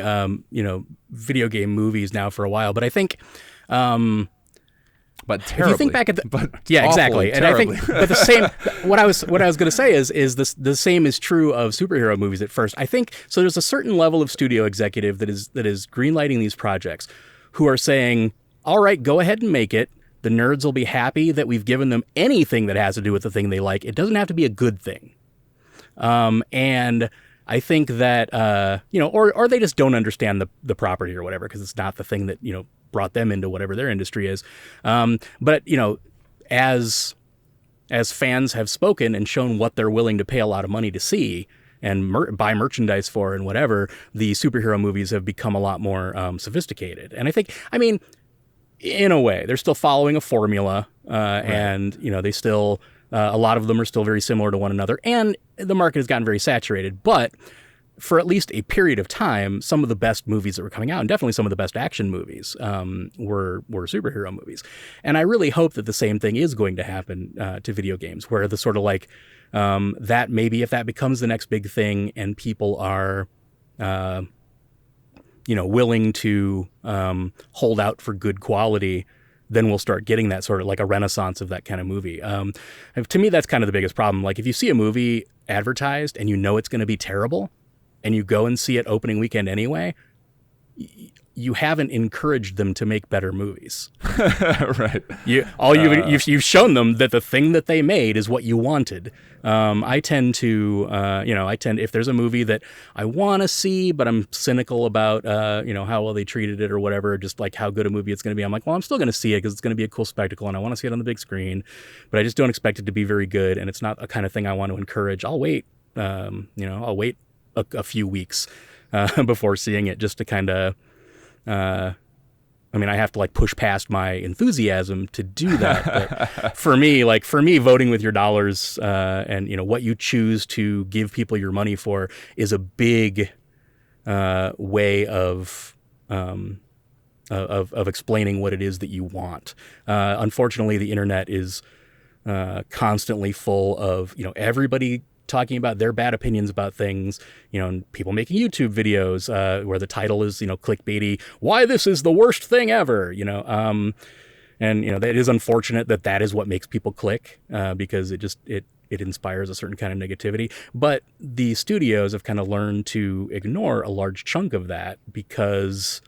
video game movies now for a while, but I think. But terribly. If you think back at exactly. And terribly. I think, but the same. What I was going to say is this: the same is true of superhero movies at first. I think so. There's a certain level of studio executive that is greenlighting these projects, who are saying, "All right, go ahead and make it. The nerds will be happy that we've given them anything that has to do with the thing they like. It doesn't have to be a good thing." And I think that or they just don't understand the property or whatever, because it's not the thing that brought them into whatever their industry is. But as fans have spoken and shown what they're willing to pay a lot of money to see and buy merchandise for and whatever, the superhero movies have become a lot more sophisticated. And I think, in a way, they're still following a formula, and they still a lot of them are still very similar to one another, and the market has gotten very saturated. But for at least a period of time, some of the best movies that were coming out, and definitely some of the best action movies, were superhero movies. And I really hope that the same thing is going to happen to video games, where the sort of that maybe if that becomes the next big thing and people are, willing to hold out for good quality, then we'll start getting that sort of like a renaissance of that kind of movie. To me, that's kind of the biggest problem. Like if you see a movie advertised and it's going to be terrible, and you go and see it opening weekend anyway, you haven't encouraged them to make better movies. Right. You've shown them that the thing that they made is what you wanted. I tend to, if there's a movie that I want to see, but I'm cynical about, how well they treated it or whatever, just like how good a movie it's going to be. I'm like, well, I'm still going to see it because it's going to be a cool spectacle and I want to see it on the big screen, but I just don't expect it to be very good. And it's not a kind of thing I want to encourage. I'll wait, I'll wait a few weeks before seeing it, just to kind of I mean, I have to like push past my enthusiasm to do that. But for me, voting with your dollars and, you know, what you choose to give people your money for is a big way of explaining what it is that you want. Unfortunately, the internet is constantly full of, you know, everybody talking about their bad opinions about things, you know, and people making YouTube videos where the title is, you know, clickbaity, why this is the worst thing ever, you know, and, you know, it is unfortunate that that is what makes people click because it inspires a certain kind of negativity. But the studios have kind of learned to ignore a large chunk of that because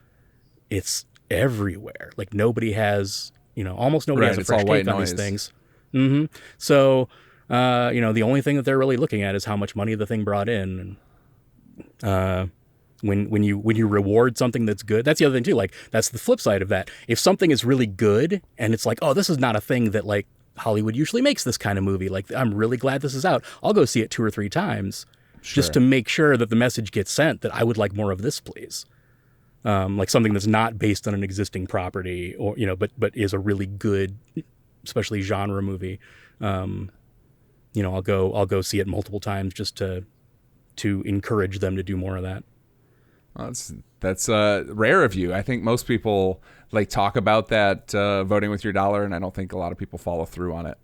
it's everywhere. Like nobody has, you know, almost nobody has a fresh take on these things. Mm-hmm. So, you know, the only thing that they're really looking at is how much money the thing brought in. And, when you reward something that's good, that's the other thing too. Like that's the flip side of that. If something is really good and it's like, oh, this is not a thing that like Hollywood usually makes this kind of movie. Like I'm really glad this is out. I'll go see it 2 or 3 times just to make sure that the message gets sent that I would like more of this, please. Like something that's not based on an existing property or, you know, but is a really good, especially genre movie. You know, I'll go see it multiple times just to encourage them to do more of that. Well, that's rare of you. I think most people like talk about that voting with your dollar, and I don't think a lot of people follow through on it.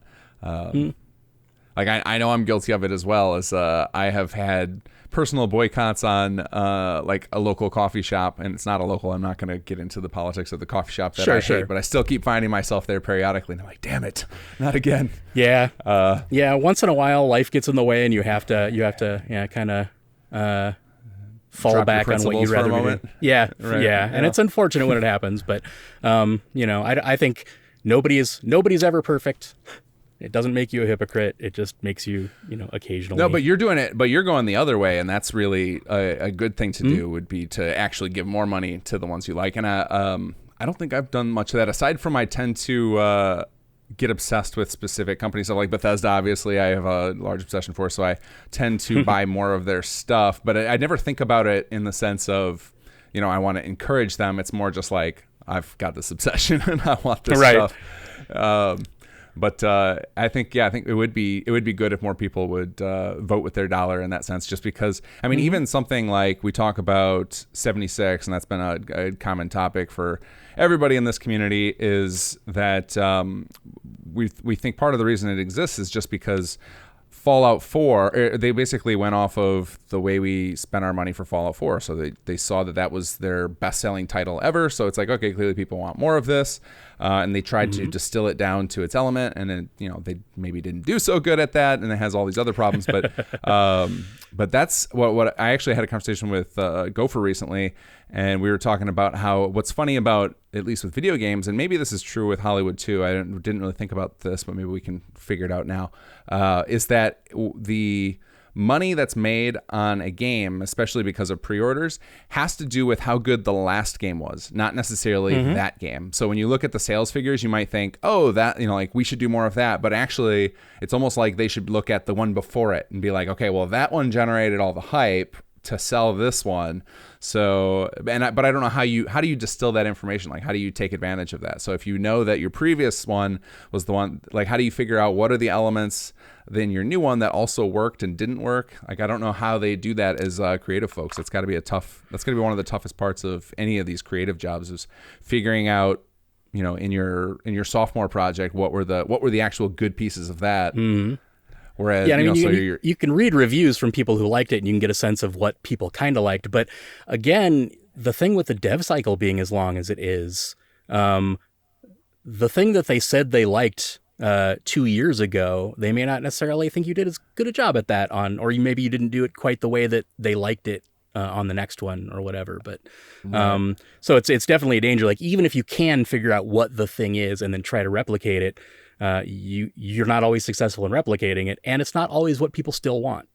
Like I know I'm guilty of it as well. As I have had personal boycotts on like a local coffee shop, and it's not a local. I'm not going to get into the politics of the coffee shop that I hate, but I still keep finding myself there periodically, and I'm like, damn it, not again. Yeah, yeah. Once in a while, life gets in the way, and you have to yeah, kind of fall Drop back on what you rather be doing. Yeah, right. Yeah, and it's unfortunate when it happens, but you know, I think nobody's ever perfect. It doesn't make you a hypocrite. It just makes you, you know, occasionally. No, but you're doing it. But you're going the other way, and that's really a good thing to do. Would be to actually give more money to the ones you like. And I don't think I've done much of that. Aside from I tend to get obsessed with specific companies. So like Bethesda, obviously, I have a large obsession for. So I tend to buy more of their stuff. But I never think about it in the sense of, you know, I want to encourage them. It's more just like I've got this obsession and I want this stuff. But I think it would be good if more people would vote with their dollar in that sense, just because, I mean, even something like we talk about 76, and that's been a common topic for everybody in this community, is that we think part of the reason it exists is just because Fallout 4, they basically went off of the way we spent our money for Fallout 4. So they saw that was their best-selling title ever. So it's like, okay, clearly people want more of this. And they tried to distill it down to its element. And then, you know, they maybe didn't do so good at that. And it has all these other problems. But that's what I actually had a conversation with Gopher recently. And we were talking about how what's funny about, at least with video games, and maybe this is true with Hollywood too, I didn't really think about this, but maybe we can figure it out now, is that the money that's made on a game, especially because of pre-orders, has to do with how good the last game was, not necessarily that game. So when you look at the sales figures, you might think, oh, that, you know, like we should do more of that. But actually, it's almost like they should look at the one before it and be like, okay, well, that one generated all the hype to sell this one. So, but I don't know how do you distill that information? Like, how do you take advantage of that? So if you know that your previous one was the one, like, how do you figure out what are the elements in your new one that also worked and didn't work? Like, I don't know how they do that as creative folks. That's got to be one of the toughest parts of any of these creative jobs, is figuring out, you know, in your sophomore project, what were the actual good pieces of that. Whereas, yeah, I mean, you can read reviews from people who liked it and you can get a sense of what people kind of liked. But again, the thing with the dev cycle being as long as it is, the thing that they said they liked 2 years ago, they may not necessarily think you did as good a job at that or maybe you didn't do it quite the way that they liked it on the next one or whatever. But so it's definitely a danger. Like, even if you can figure out what the thing is and then try to replicate it, you're not always successful in replicating it, and it's not always what people still want.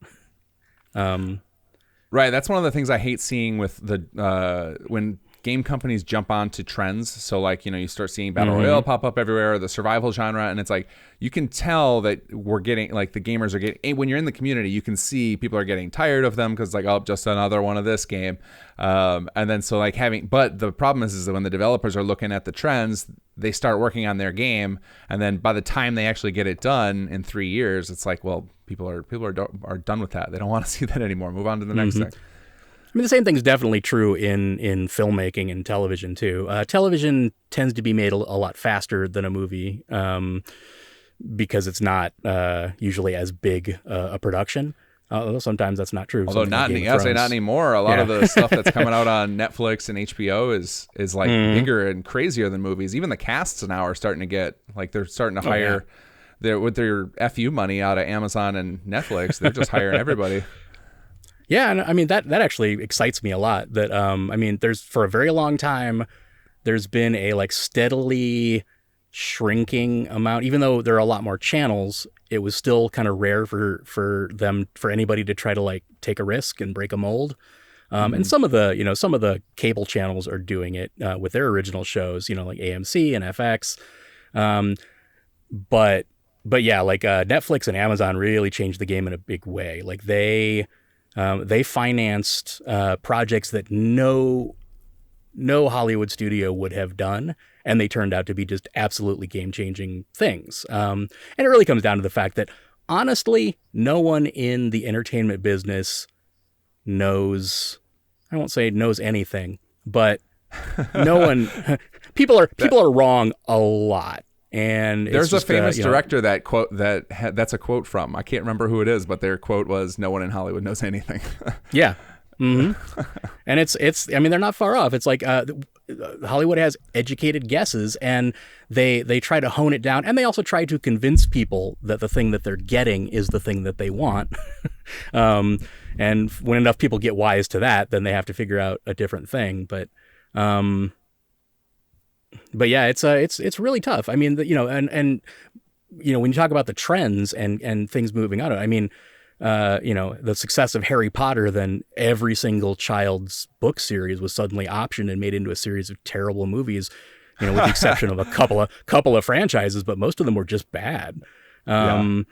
Right. That's one of the things I hate seeing with the when game companies jump onto trends. So like, you start seeing battle royale pop up everywhere, the survival genre, and it's like you can tell that we're getting like the gamers are getting, when you're in the community, you can see people are getting tired of them because like, oh, just another one of this game. And then so like but the problem is that when the developers are looking at the trends, they start working on their game, and then by the time they actually get it done in 3 years, it's like, well, people are done with that. They don't want to see that anymore. Move on to the next thing. I mean, the same thing's definitely true in filmmaking and television too. Television tends to be made a lot faster than a movie because it's not usually as big a production. Although sometimes that's not true. Although not anymore. A lot of the stuff that's coming out on Netflix and HBO is like bigger and crazier than movies. Even the casts now are starting to get like, they're starting to hire with their FU money out of Amazon and Netflix. They're just hiring everybody. Yeah, and I mean that actually excites me a lot. That I mean, there's for a very long time, there's been a like steadily shrinking amount. Even though there are a lot more channels, it was still kind of rare for anybody to try to like take a risk and break a mold. And some of the cable channels are doing it with their original shows, like AMC and FX. But yeah, like Netflix and Amazon really changed the game in a big way. Like they financed projects that no Hollywood studio would have done, and they turned out to be just absolutely game-changing things. And it really comes down to the fact that, honestly, no one in the entertainment business knows, I won't say knows anything, but no one, people are wrong a lot. And there's a famous director that's a quote from. I can't remember who it is, but their quote was, "No one in Hollywood knows anything." Yeah, and it's. I mean, they're not far off. It's like Hollywood has educated guesses, and they try to hone it down, and they also try to convince people that the thing that they're getting is the thing that they want. And when enough people get wise to that, then they have to figure out a different thing. But yeah, it's really tough. I mean, and when you talk about the trends and things moving on, I mean, the success of Harry Potter, then every single child's book series was suddenly optioned and made into a series of terrible movies, with the exception of a couple of franchises, but most of them were just bad. And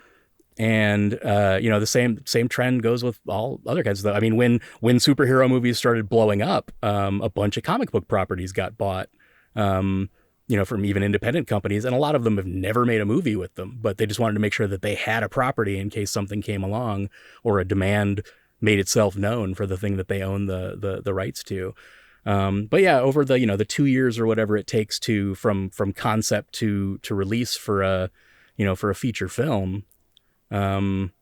the same trend goes with all other kinds of stuff. I mean, when superhero movies started blowing up, a bunch of comic book properties got bought. From even independent companies, and a lot of them have never made a movie with them, but they just wanted to make sure that they had a property in case something came along or a demand made itself known for the thing that they own the rights to. But yeah, over the 2 years or whatever it takes from concept to release for a feature film, same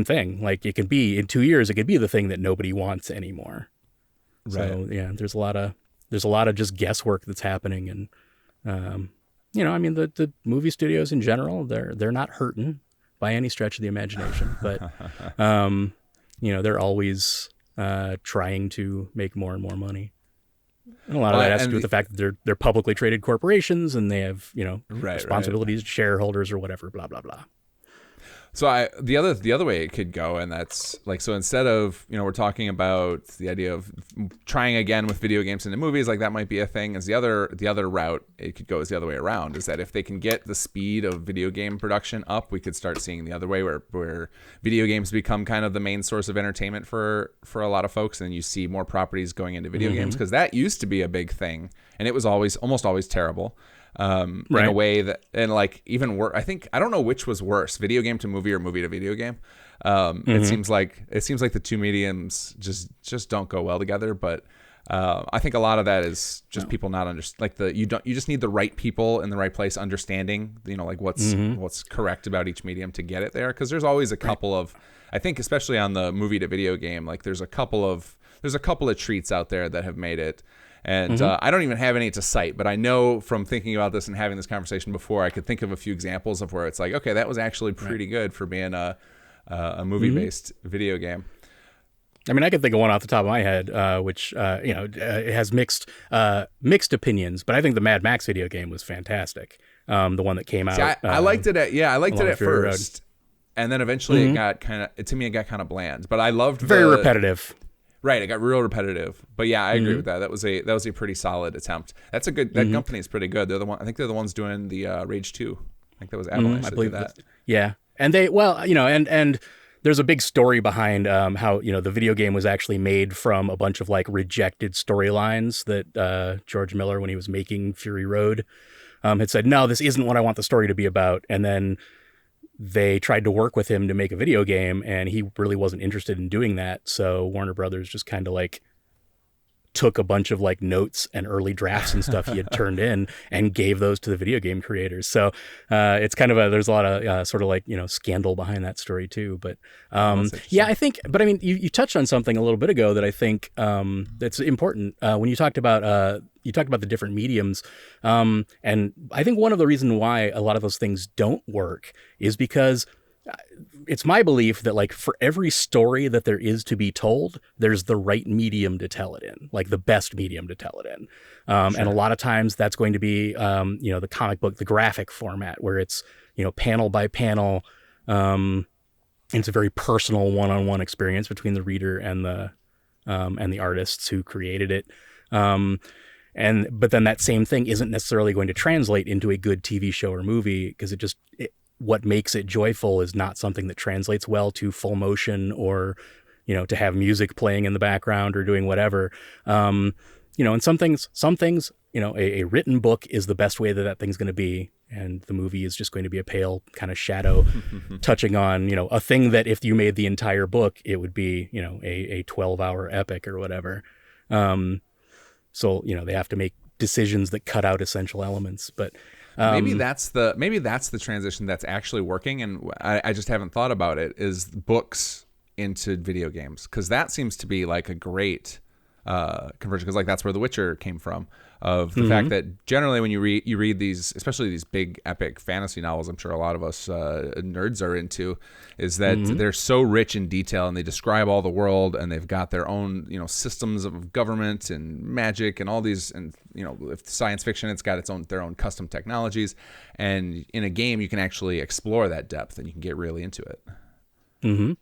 thing. Like it could be in 2 years, it could be the thing that nobody wants anymore. Right. So yeah, there's a lot of just guesswork that's happening, and I mean the movie studios in general, they're not hurting by any stretch of the imagination, but they're always trying to make more and more money, and a lot of that has to do with the fact that they're publicly traded corporations, and they have responsibilities to shareholders or whatever, blah blah blah. So the other way it could go, and that's like, so instead of, we're talking about the idea of trying again with video games into movies, like that might be a thing. Is the other route it could go is the other way around, is that if they can get the speed of video game production up, we could start seeing the other way where video games become kind of the main source of entertainment for a lot of folks, and you see more properties going into video games, because that used to be a big thing, and it was almost always terrible. In a way that, and like even worse, I don't know which was worse, video game to movie or movie to video game. It seems like the two mediums just don't go well together. But I think a lot of that is just people not you just need the right people in the right place understanding, like what's correct about each medium to get it there. Because there's always a couple of, I think especially on the movie to video game, like there's a couple of treats out there that have made it. And I don't even have any to cite, but I know from thinking about this and having this conversation before, I could think of a few examples of where it's like, okay, that was actually pretty good for being a movie-based video game. I mean, I can think of one off the top of my head, which it has mixed opinions, but I think the Mad Max video game was fantastic. The one that came out. I liked it at first, and then eventually it got kind of bland. But I loved very repetitive. Right, it got real repetitive, but yeah, I agree with that. That was a pretty solid attempt. That's a good. That company is pretty good. They're the one. I think they're the ones doing the Rage 2. I think that was Avalanche. I that believe did that. Yeah, and they and there's a big story behind how the video game was actually made from a bunch of like rejected storylines that George Miller, when he was making Fury Road, had said, no, this isn't what I want the story to be about, and then they tried to work with him to make a video game, and he really wasn't interested in doing that. So Warner Brothers just kind of like took a bunch of like notes and early drafts and stuff he had turned in and gave those to the video game creators. So it's kind of there's a lot of sort of like, scandal behind that story too. But yeah, I think, but I mean, you touched on something a little bit ago that I think that's important when you talked about the different mediums. And I think one of the reasons why a lot of those things don't work is because it's my belief that like for every story that there is to be told, there's the right medium to tell it in, like the best medium to tell it in. And a lot of times that's going to be, the comic book, the graphic format where it's, panel by panel. It's a very personal one-on-one experience between the reader and the artists who created it. But then that same thing isn't necessarily going to translate into a good TV show or movie because what makes it joyful is not something that translates well to full motion or, to have music playing in the background or doing whatever. And some things, a written book is the best way that thing's going to be. And the movie is just going to be a pale kind of shadow touching on, a thing that if you made the entire book, it would be, a 12-hour epic or whatever. So, they have to make decisions that cut out essential elements, but maybe that's the transition that's actually working, and I just haven't thought about it, is books into video games, because that seems to be like a great conversion, because like that's where The Witcher came from, of the fact that generally when you read these, especially these big epic fantasy novels, I'm sure a lot of us nerds are into, is that they're so rich in detail and they describe all the world and they've got their own systems of government and magic and all these, and if science fiction, it's got their own custom technologies, and in a game you can actually explore that depth and you can get really into it.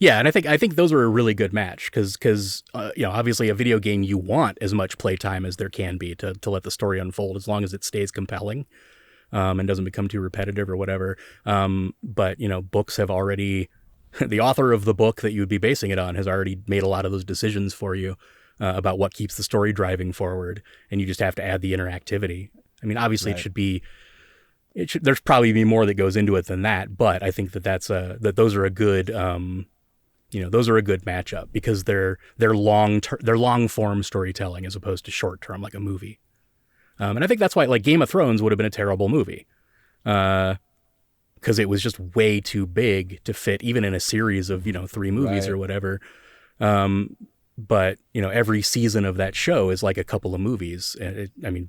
Yeah, and I think those are a really good match because obviously a video game, you want as much playtime as there can be to let the story unfold, as long as it stays compelling and doesn't become too repetitive or whatever. But books have already, the author of the book that you would be basing it on has already made a lot of those decisions for you about what keeps the story driving forward, and you just have to add the interactivity. I mean, obviously there's probably be more that goes into it than that, but I think that those are a good. Those are a good matchup because they're long form storytelling as opposed to short term like a movie. And I think that's why like Game of Thrones would have been a terrible movie because it was just way too big to fit even in a series of 3 movies or whatever. But every season of that show is like a couple of movies.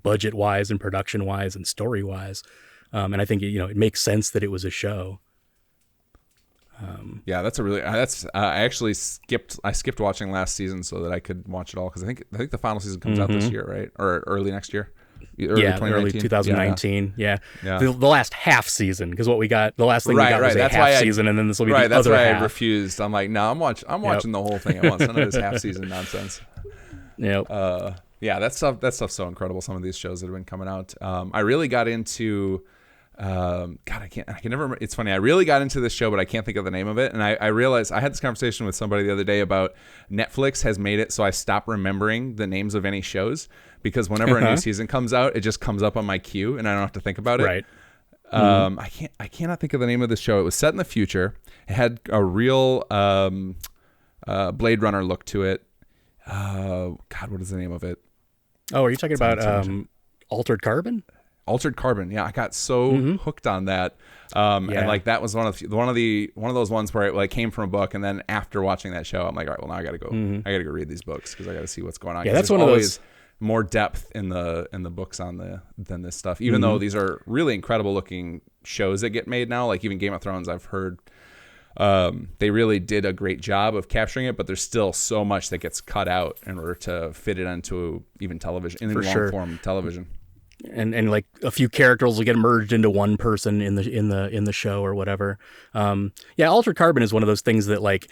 Budget wise and production wise and story wise. And I think it makes sense that it was a show. Yeah, I actually skipped watching last season so that I could watch it all, because I think the final season comes out this year, right? Or early next year. Early 2019. Yeah. The last half season, because what we got, the last thing we got was a half season, and then this will be the other half. That's why I refused. I'm like, no, I'm watching the whole thing at once. None of this half season nonsense. Yep. That stuff's so incredible. Some of these shows that have been coming out. I really got into. I can never remember. It's funny. I really got into this show, but I can't think of the name of it. And I realized I had this conversation with somebody the other day about Netflix has made it so I stop remembering the names of any shows, because whenever a new season comes out, it just comes up on my queue and I don't have to think about it. Right. I cannot think of the name of the show. It was set in the future. It had a real Blade Runner look to it. God, what is the name of it? Oh, are you talking about Altered Carbon? Altered Carbon, yeah, I got so hooked on that, and like that was one of those ones where it like came from a book, and then after watching that show, I'm like, all right, well now I got to go read these books because I got to see what's going on. Yeah, that's one of those. More depth in the books than this stuff. Even though these are really incredible looking shows that get made now, like even Game of Thrones, I've heard they really did a great job of capturing it, but there's still so much that gets cut out in order to fit it onto even television, in long form television. And like a few characters will get merged into one person in the show or whatever. Altered Carbon is one of those things that like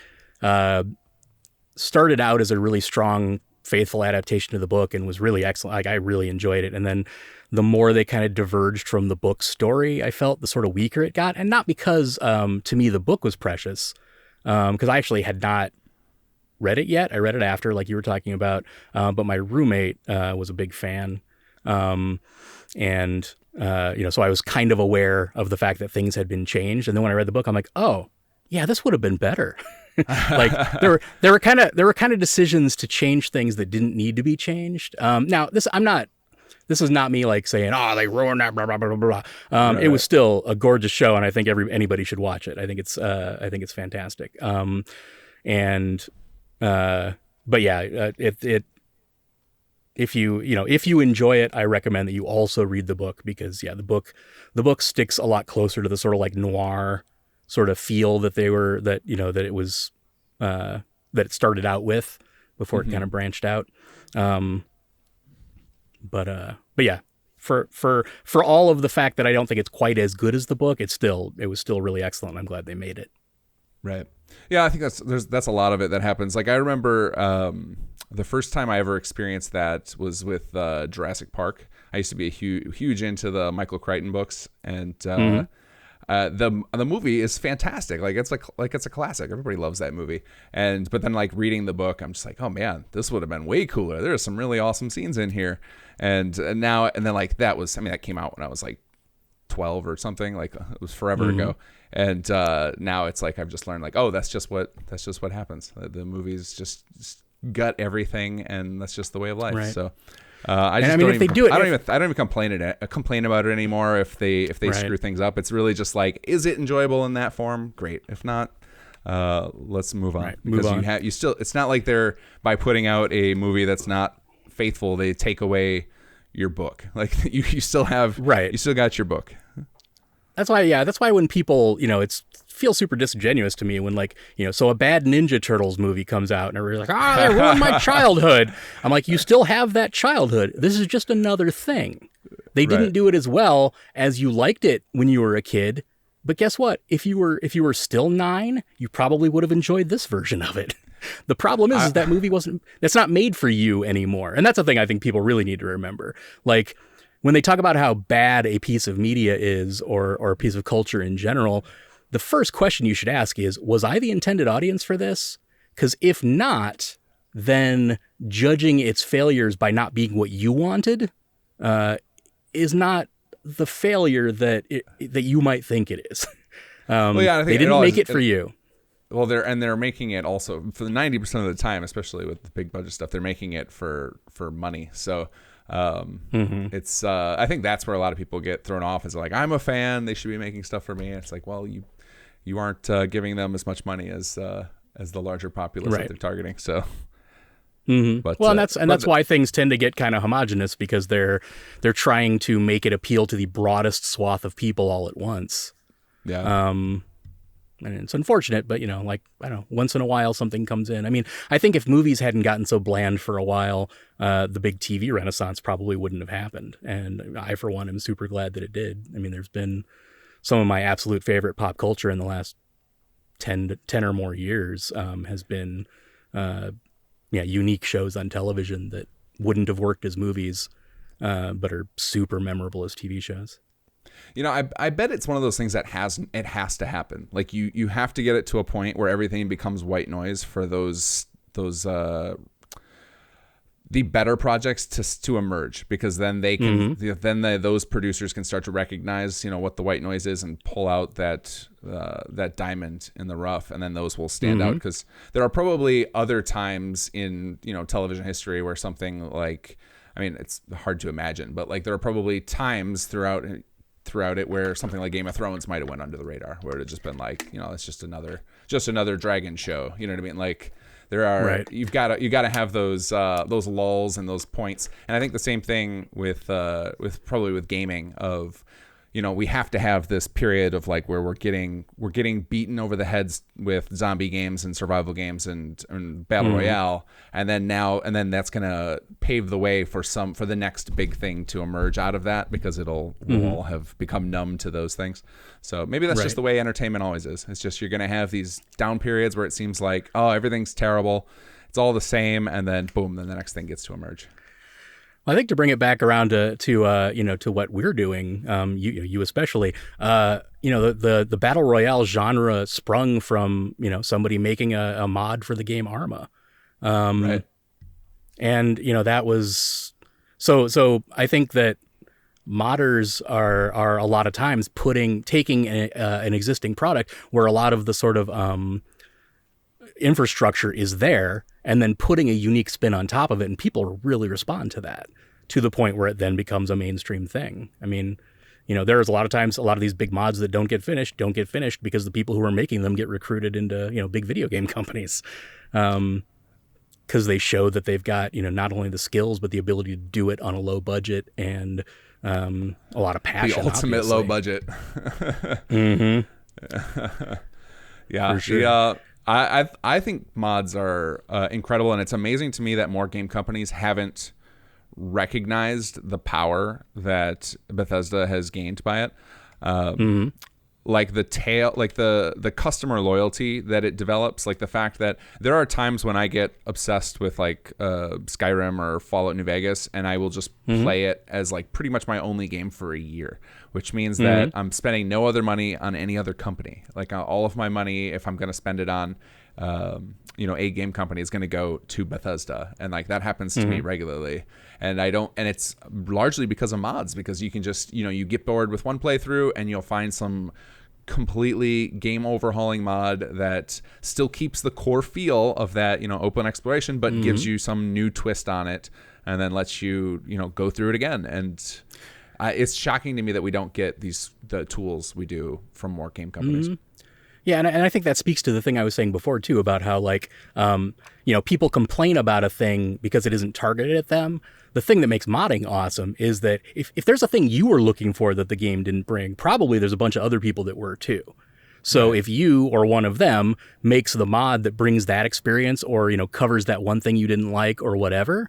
started out as a really strong, faithful adaptation of the book and was really excellent. Like I really enjoyed it. And then the more they kind of diverged from the book's story, I felt the sort of weaker it got. And not because to me the book was precious, because I actually had not read it yet. I read it after, like you were talking about, but my roommate was a big fan. So I was kind of aware of the fact that things had been changed. And then when I read the book, I'm like, oh, yeah, this would have been better. Like there were kind of decisions to change things that didn't need to be changed. Now this is not me like saying, oh, they ruined that, blah, blah, blah, blah, blah. It was still a gorgeous show, and I think anybody should watch it. I think it's fantastic. But yeah, if you enjoy it, I recommend that you also read the book, because the book sticks a lot closer to the sort of like noir sort of feel that it started out with before it kind of branched out. But yeah, for all of the fact that I don't think it's quite as good as the book, it was still really excellent. I'm glad they made it. Right. Yeah, I think that's a lot of it that happens. Like I remember the first time I ever experienced that was with Jurassic Park. I used to be a huge into the Michael Crichton books, and the movie is fantastic. Like it's a classic. Everybody loves that movie. But then like reading the book, I'm just like, oh man, this would have been way cooler. There's some really awesome scenes in here. And then like that came out when I was like 12 or something. Like it was forever ago. And now it's like I've just learned like, oh, that's just what happens. The movies just gut everything, and that's just the way of life. Right. So I don't even complain about it anymore if they screw things up. It's really just like, is it enjoyable in that form? Great. If not, let's move on. Because you still, it's not like they're, by putting out a movie that's not faithful, they take away your book. Like you still have, you still got your book. That's why when people, it feels super disingenuous to me when so a bad Ninja Turtles movie comes out and everybody's like, they ruined my childhood. I'm like, you still have that childhood. This is just another thing. They didn't do it as well as you liked it when you were a kid. But guess what? If you were still 9, you probably would have enjoyed this version of it. The problem is that movie that's not made for you anymore. And that's the thing I think people really need to remember. Like, when they talk about how bad a piece of media is or a piece of culture in general, the first question you should ask is, was I the intended audience for this? Because if not, then judging its failures by not being what you wanted is not the failure that you might think it is. I think they didn't make it for you. Well, they're making it also for the 90% of the time, especially with the big budget stuff. They're making it for money. So. It's I think that's where a lot of people get thrown off, is like, I'm a fan, they should be making stuff for me. It's like, well, you aren't giving them as much money as the larger populace that they're targeting. So but, and that's why things tend to get kind of homogenous, because they're trying to make it appeal to the broadest swath of people all at once. And it's unfortunate, but I don't know, once in a while something comes in. I mean, I think if movies hadn't gotten so bland for a while, the big TV renaissance probably wouldn't have happened. And I, for one, am super glad that it did. I mean, there's been some of my absolute favorite pop culture in the last 10 or more years has been, unique shows on television that wouldn't have worked as movies, but are super memorable as TV shows. I bet it's one of those things that has to happen. Like you have to get it to a point where everything becomes white noise for those the better projects to emerge, because then they can those producers can start to recognize what the white noise is and pull out that diamond in the rough, and then those will stand out, because there are probably other times in television history where something like, I mean, it's hard to imagine, but like there are probably times throughout it where something like Game of Thrones might have went under the radar, where it had just been like, it's just another dragon show. You know what I mean? Like there are, you gotta have those lulls and those points. And I think the same thing with gaming of, we have to have this period of like where we're getting beaten over the heads with zombie games and survival games and battle royale, and then that's gonna pave the way for the next big thing to emerge out of that, because we'll all have become numb to those things. So maybe that's just the way entertainment always is. It's just, you're gonna have these down periods where it seems like, oh, everything's terrible, it's all the same, and then boom, then the next thing gets to emerge. I think to bring it back around to what we're doing, you especially, the battle royale genre sprung from somebody making a mod for the game Arma, Right. and that was so. I think that modders are a lot of times taking an existing product where a lot of the sort of infrastructure is there, and then putting a unique spin on top of it, and people really respond to that to the point where it then becomes a mainstream thing. I mean, there's a lot of times a lot of these big mods that don't get finished because the people who are making them get recruited into big video game companies, because they show that they've got not only the skills but the ability to do it on a low budget and a lot of passion. The ultimate obviously. low budget. Mm-hmm. Yeah. For sure. I think mods are incredible, and it's amazing to me that more game companies haven't recognized the power that Bethesda has gained by it. Like the customer loyalty that it develops, like the fact that there are times when I get obsessed with like Skyrim or Fallout New Vegas, and I will just play it as like pretty much my only game for a year, which means that I'm spending no other money on any other company. Like all of my money, if I'm going to spend it on a game company, is going to go to Bethesda, and like that happens to me regularly. And it's largely because of mods, because you can just you get bored with one playthrough and you'll find some completely game overhauling mod that still keeps the core feel of that open exploration, but gives you some new twist on it, and then lets you go through it again. And it's shocking to me that we don't get the tools we do from more game companies. Yeah, and I think that speaks to the thing I was saying before too about how people complain about a thing because it isn't targeted at them. The thing that makes modding awesome is that if there's a thing you were looking for that the game didn't bring, probably there's a bunch of other people that were too. So if you or one of them makes the mod that brings that experience, or covers that one thing you didn't like or whatever,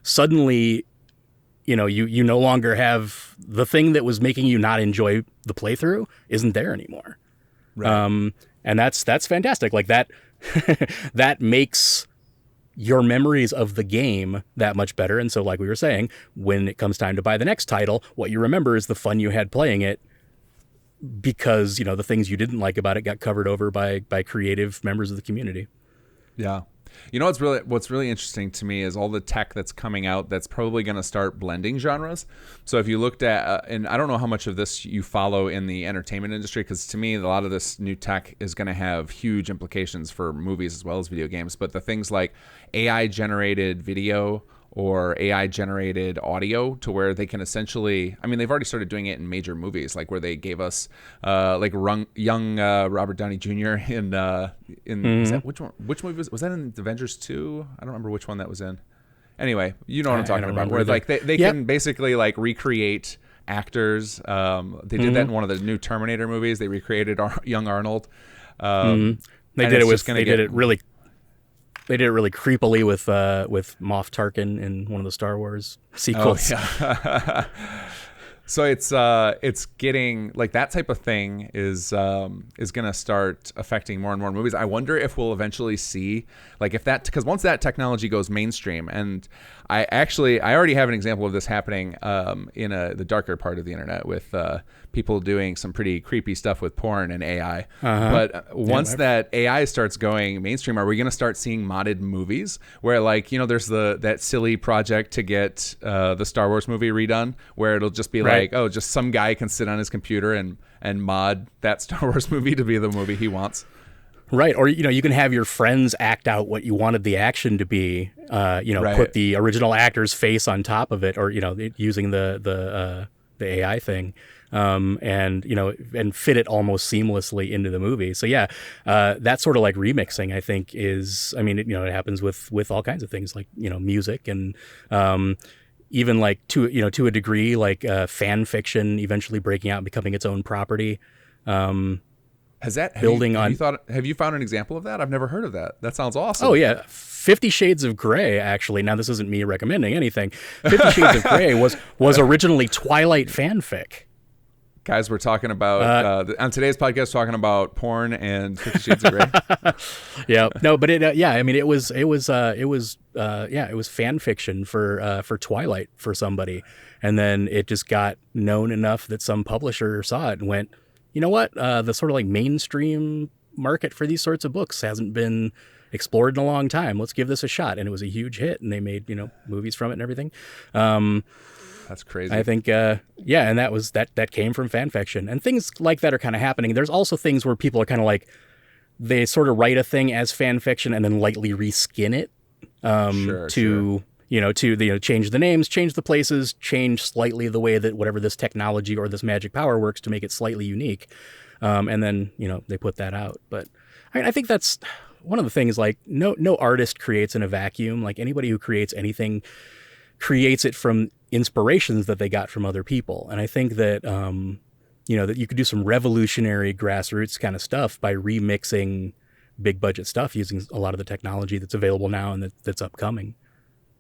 suddenly you no longer have the thing that was making you not enjoy the playthrough isn't there anymore. Right. And that's fantastic. Like that that makes your memories of the game that much better. And so, like we were saying, when it comes time to buy the next title, what you remember is the fun you had playing it, because the things you didn't like about it got covered over by creative members of the community. Yeah. What's really interesting to me is all the tech that's coming out that's probably going to start blending genres. So if you looked at, and I don't know how much of this you follow in the entertainment industry, because to me, a lot of this new tech is going to have huge implications for movies as well as video games. But the things like AI generated video or AI generated audio, to where they can essentially, they've already started doing it in major movies, like where they gave us young Robert Downey Jr. in is that, which movie was that in Avengers 2? I don't remember which one that was in. Anyway, you know what I'm talking about, where like they can basically like recreate actors. They did that in one of the new Terminator movies. They recreated young Arnold. They did it really creepily with Moff Tarkin in one of the Star Wars sequels. Oh, yeah. So it's getting like that type of thing is going to start affecting more and more movies. I wonder if we'll eventually see like if that, because once that technology goes mainstream, and I already have an example of this happening in the darker part of the internet with people doing some pretty creepy stuff with porn and AI. But once that AI starts going mainstream, are we going to start seeing modded movies where like, there's that silly project to get the Star Wars movie redone, where it'll just be like, oh, just some guy can sit on his computer and mod that Star Wars movie to be the movie he wants. Right. Or, you can have your friends act out what you wanted the action to be, put the original actor's face on top of it, or, using the AI thing, and fit it almost seamlessly into the movie. So yeah, that sort of like remixing, I think is, it happens with all kinds of things like, music and, even like to a degree, like fan fiction eventually breaking out and becoming its own property. Have you found an example of that? I've never heard of that. That sounds awesome. Oh yeah. 50 Shades of Grey, actually. Now, this isn't me recommending anything. 50 Shades of Grey was originally Twilight fanfic. Guys, we're talking about on today's podcast, talking about porn and 50 Shades of Grey. Yeah, no, but I mean, it was fan fiction for Twilight for somebody, and then it just got known enough that some publisher saw it and went, you know what, the sort of like mainstream market for these sorts of books hasn't been explored in a long time. Let's give this a shot, and it was a huge hit, and they made movies from it and everything. That's crazy. I think, and that came from fan fiction, and things like that are kind of happening. There's also things where people are kind of like, they sort of write a thing as fan fiction and then lightly reskin it to change the names, change the places, change slightly the way that whatever this technology or this magic power works to make it slightly unique, and then they put that out. But I think that's one of the things. Like no artist creates in a vacuum. Like anybody who creates anything creates it from inspirations that they got from other people. And I think that, that you could do some revolutionary grassroots kind of stuff by remixing big budget stuff using a lot of the technology that's available now and that's upcoming.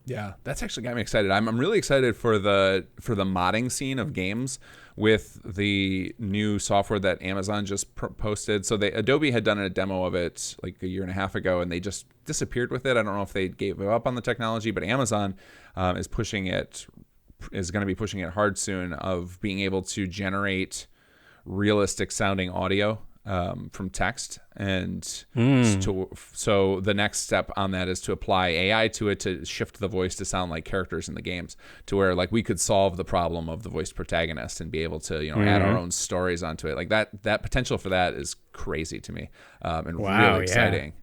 Yeah, that's actually got me excited. I'm really excited for the modding scene of games with the new software that Amazon just posted. So Adobe had done a demo of it like a year and a half ago, and they just disappeared with it. I don't know if they gave up on the technology, but Amazon is going to be pushing it hard soon, of being able to generate realistic sounding audio from text. And so the next step on that is to apply AI to it to shift the voice to sound like characters in the games, to where like we could solve the problem of the voiced protagonist and be able to add our own stories onto it. Like that potential for that is crazy to me, and really exciting. Yeah.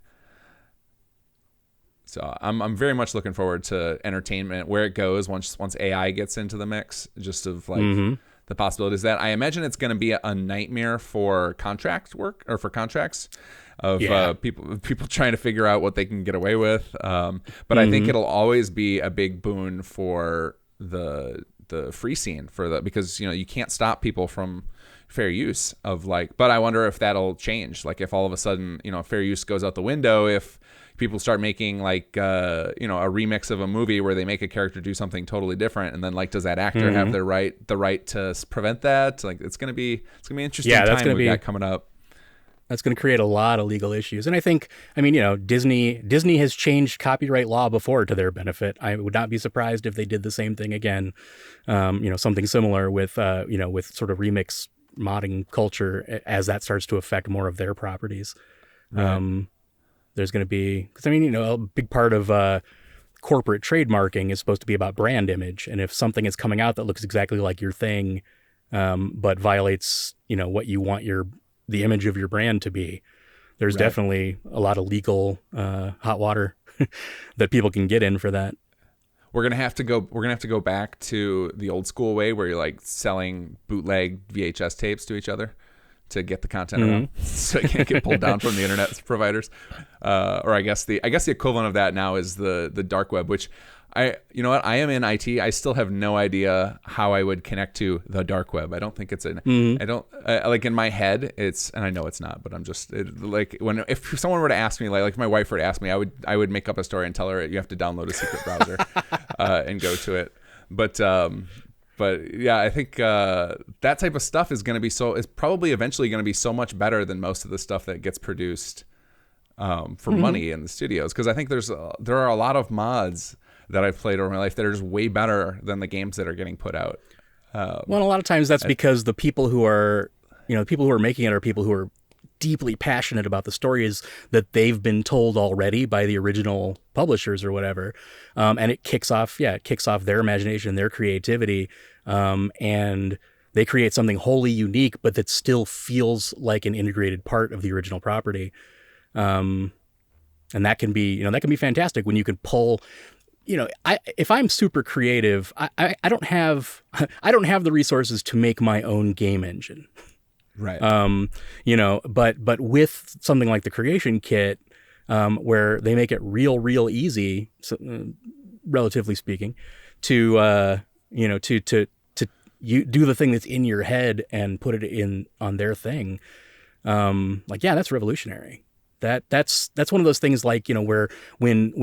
So I'm very much looking forward to entertainment, where it goes once AI gets into the mix, just of like the possibilities that I imagine it's going to be a nightmare for contract work, or for contracts of people trying to figure out what they can get away with. But I think it'll always be a big boon for the free scene because you can't stop people from fair use of but I wonder if that'll change. Like if all of a sudden, fair use goes out the window, if people start making a remix of a movie where they make a character do something totally different, and then does that actor have the right to prevent that? It's gonna be interesting. Yeah, that's gonna be coming up. That's going to create a lot of legal issues. And I think, Disney has changed copyright law before to their benefit. I would not be surprised if they did the same thing again. Something similar with with sort of remix modding culture as that starts to affect more of their properties. Right. There's going to be, because a big part of corporate trademarking is supposed to be about brand image. And if something is coming out that looks exactly like your thing, but violates, what you want the image of your brand to be, there's definitely a lot of legal hot water that people can get in for that. We're gonna have to go back to the old school way, where you're selling bootleg VHS tapes to each other to get the content around, so you can't get pulled down from the internet providers. Or I guess the equivalent of that now is the dark web, which I am in IT. I still have no idea how I would connect to the dark web. I don't think it's I don't in my head it's, and I know it's not, but I'm just if someone were to ask me, like if my wife were to ask me, I would make up a story and tell her you have to download a secret browser and go to it. But yeah, I think that type of stuff is probably eventually going to be so much better than most of the stuff that gets produced for money in the studios. Because I think there are a lot of mods that I've played over my life that are just way better than the games that are getting put out. Well, a lot of times that's because the people who are making it are people who are deeply passionate about the stories that they've been told already by the original publishers or whatever. And it kicks off their imagination, their creativity. And they create something wholly unique, but that still feels like an integrated part of the original property. And that can be fantastic when you can pull, if I'm super creative, I don't have the resources to make my own game engine. Right. But with something like the Creation Kit, where they make it real easy, relatively speaking, to you do the thing that's in your head and put it on their thing. That's revolutionary. That's one of those things where when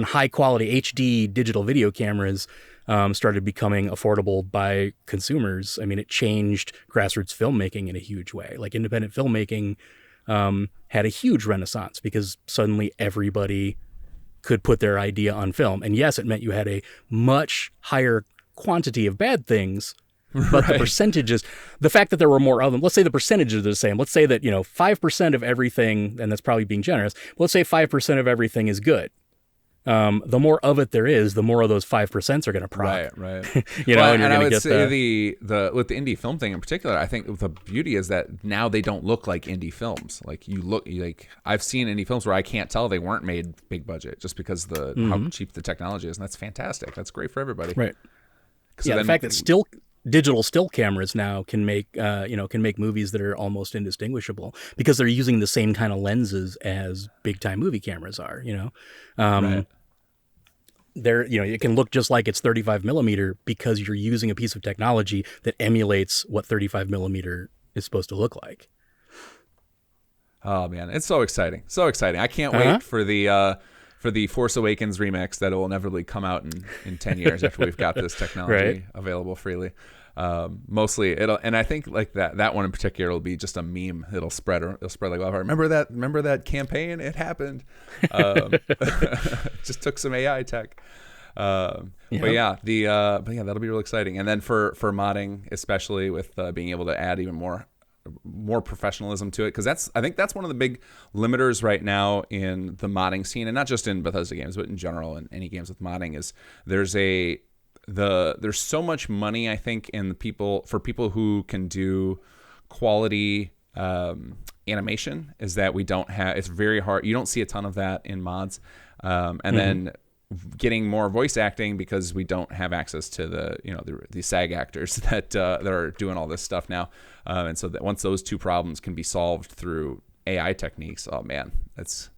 high quality HD digital video cameras started becoming affordable by consumers, I mean, it changed grassroots filmmaking in a huge way. Like independent filmmaking had a huge renaissance because suddenly everybody could put their idea on film. And yes, it meant you had a much higher quantity of bad things, but the percentages, the fact that there were more of them, let's say the percentages are the same. Let's say that, 5% of everything, and that's probably being generous, but let's say 5% of everything is good. The more of it there is, the more of those 5% are going to prop. Right. And I would say the with the indie film thing in particular, I think the beauty is that now they don't look like indie films. Like I've seen indie films where I can't tell they weren't made big budget just because how cheap the technology is, and that's fantastic. That's great for everybody. Right. Yeah, the fact that digital still cameras now can make movies that are almost indistinguishable because they're using the same kind of lenses as big time movie cameras are. Right. It can look just like it's 35 millimeter because you're using a piece of technology that emulates what 35 millimeter is supposed to look like. Oh man, it's so exciting! So exciting! I can't wait for the Force Awakens remix that will inevitably come out in 10 years after we've got this technology available freely. Mostly and I think like that one in particular will be just a meme. It'll spread like wildfire. Remember that campaign? It happened. Just took some AI tech. But yeah, that'll be real exciting. And then for modding, especially with being able to add even more professionalism to it, because I think that's one of the big limiters right now in the modding scene, and not just in Bethesda games, but in general in any games with modding, is there's so much money, I think, in people who can do quality animation, is that we don't have, it's very hard, you don't see a ton of that in mods, and then getting more voice acting because we don't have access to the SAG actors that are doing all this stuff now, and so that once those two problems can be solved through AI techniques, oh man, it's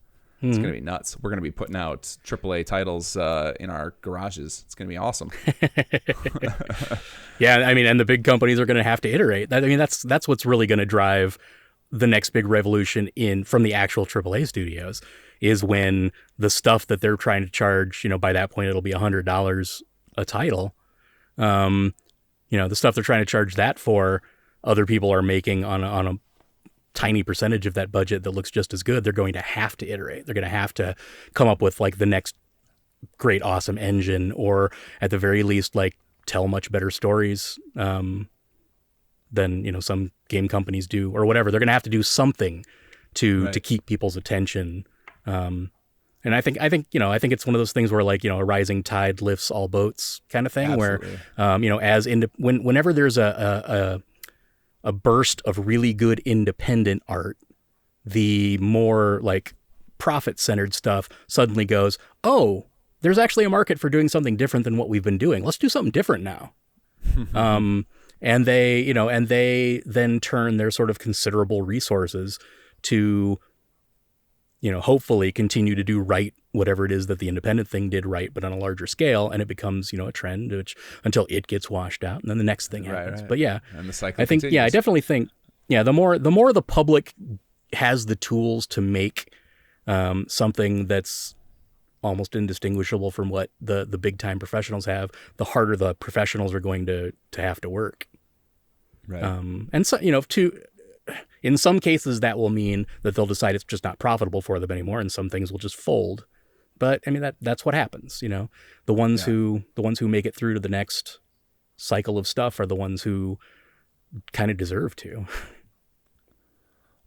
going to be nuts. We're going to be putting out AAA titles in our garages. It's going to be awesome. Yeah, I mean, and the big companies are going to have to iterate. That's what's really going to drive the next big revolution from the actual AAA studios, is when the stuff that they're trying to charge, by that point it'll be $100 a title. The stuff they're trying to charge that for, other people are making on a tiny percentage of that budget that looks just as good. They're going to have to iterate. They're going to have to come up with like the next great, awesome engine, or at the very least, like tell much better stories than, some game companies do, or whatever. They're going to have to do something to keep people's attention. And I think it's one of those things where like, a rising tide lifts all boats kind of thing. Absolutely. Where, whenever there's a burst of really good independent art, the more like profit-centered stuff suddenly goes, oh, there's actually a market for doing something different than what we've been doing. Let's do something different now. And they then turn their sort of considerable resources to, hopefully continue to do right whatever it is that the independent thing did right, but on a larger scale, and it becomes, a trend until it gets washed out, and then the next thing happens. Right. But yeah, and the cycle I think, continues. I definitely think, the more the public has the tools to make something that's almost indistinguishable from what the big time professionals have, the harder the professionals are going to have to work. Right. And so, in some cases that will mean that they'll decide it's just not profitable for them anymore, and some things will just fold. But I mean, that's what happens. The ones who make it through to the next cycle of stuff are the ones who kind of deserve to.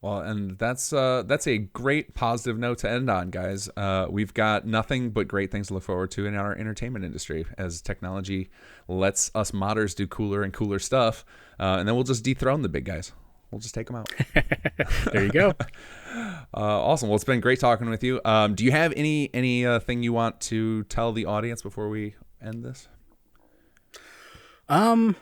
Well, and that's a great positive note to end on, guys. We've got nothing but great things to look forward to in our entertainment industry as technology lets us modders do cooler and cooler stuff, and then we'll just dethrone the big guys. We'll just take them out. There you go. Awesome. Well, it's been great talking with you. Do you have any thing you want to tell the audience before we end this? I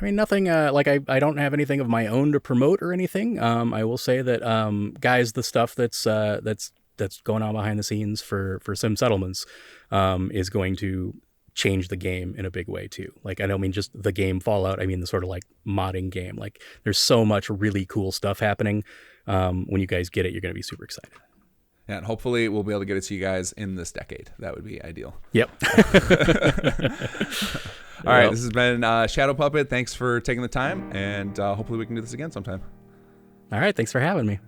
mean, nothing, I don't have anything of my own to promote or anything. I will say that, guys, the stuff that's going on behind the scenes for Sim Settlements, is going to change the game in a big way too. Like, I don't mean just the game Fallout. I mean, the sort of like modding game. Like, there's so much really cool stuff happening. When you guys get it, you're going to be super excited. Yeah, and hopefully we'll be able to get it to you guys in this decade. That would be ideal. Yep. All right, Yep. this has been Shadowpuppet. Thanks for taking the time, and hopefully we can do this again sometime. All right. Thanks for having me.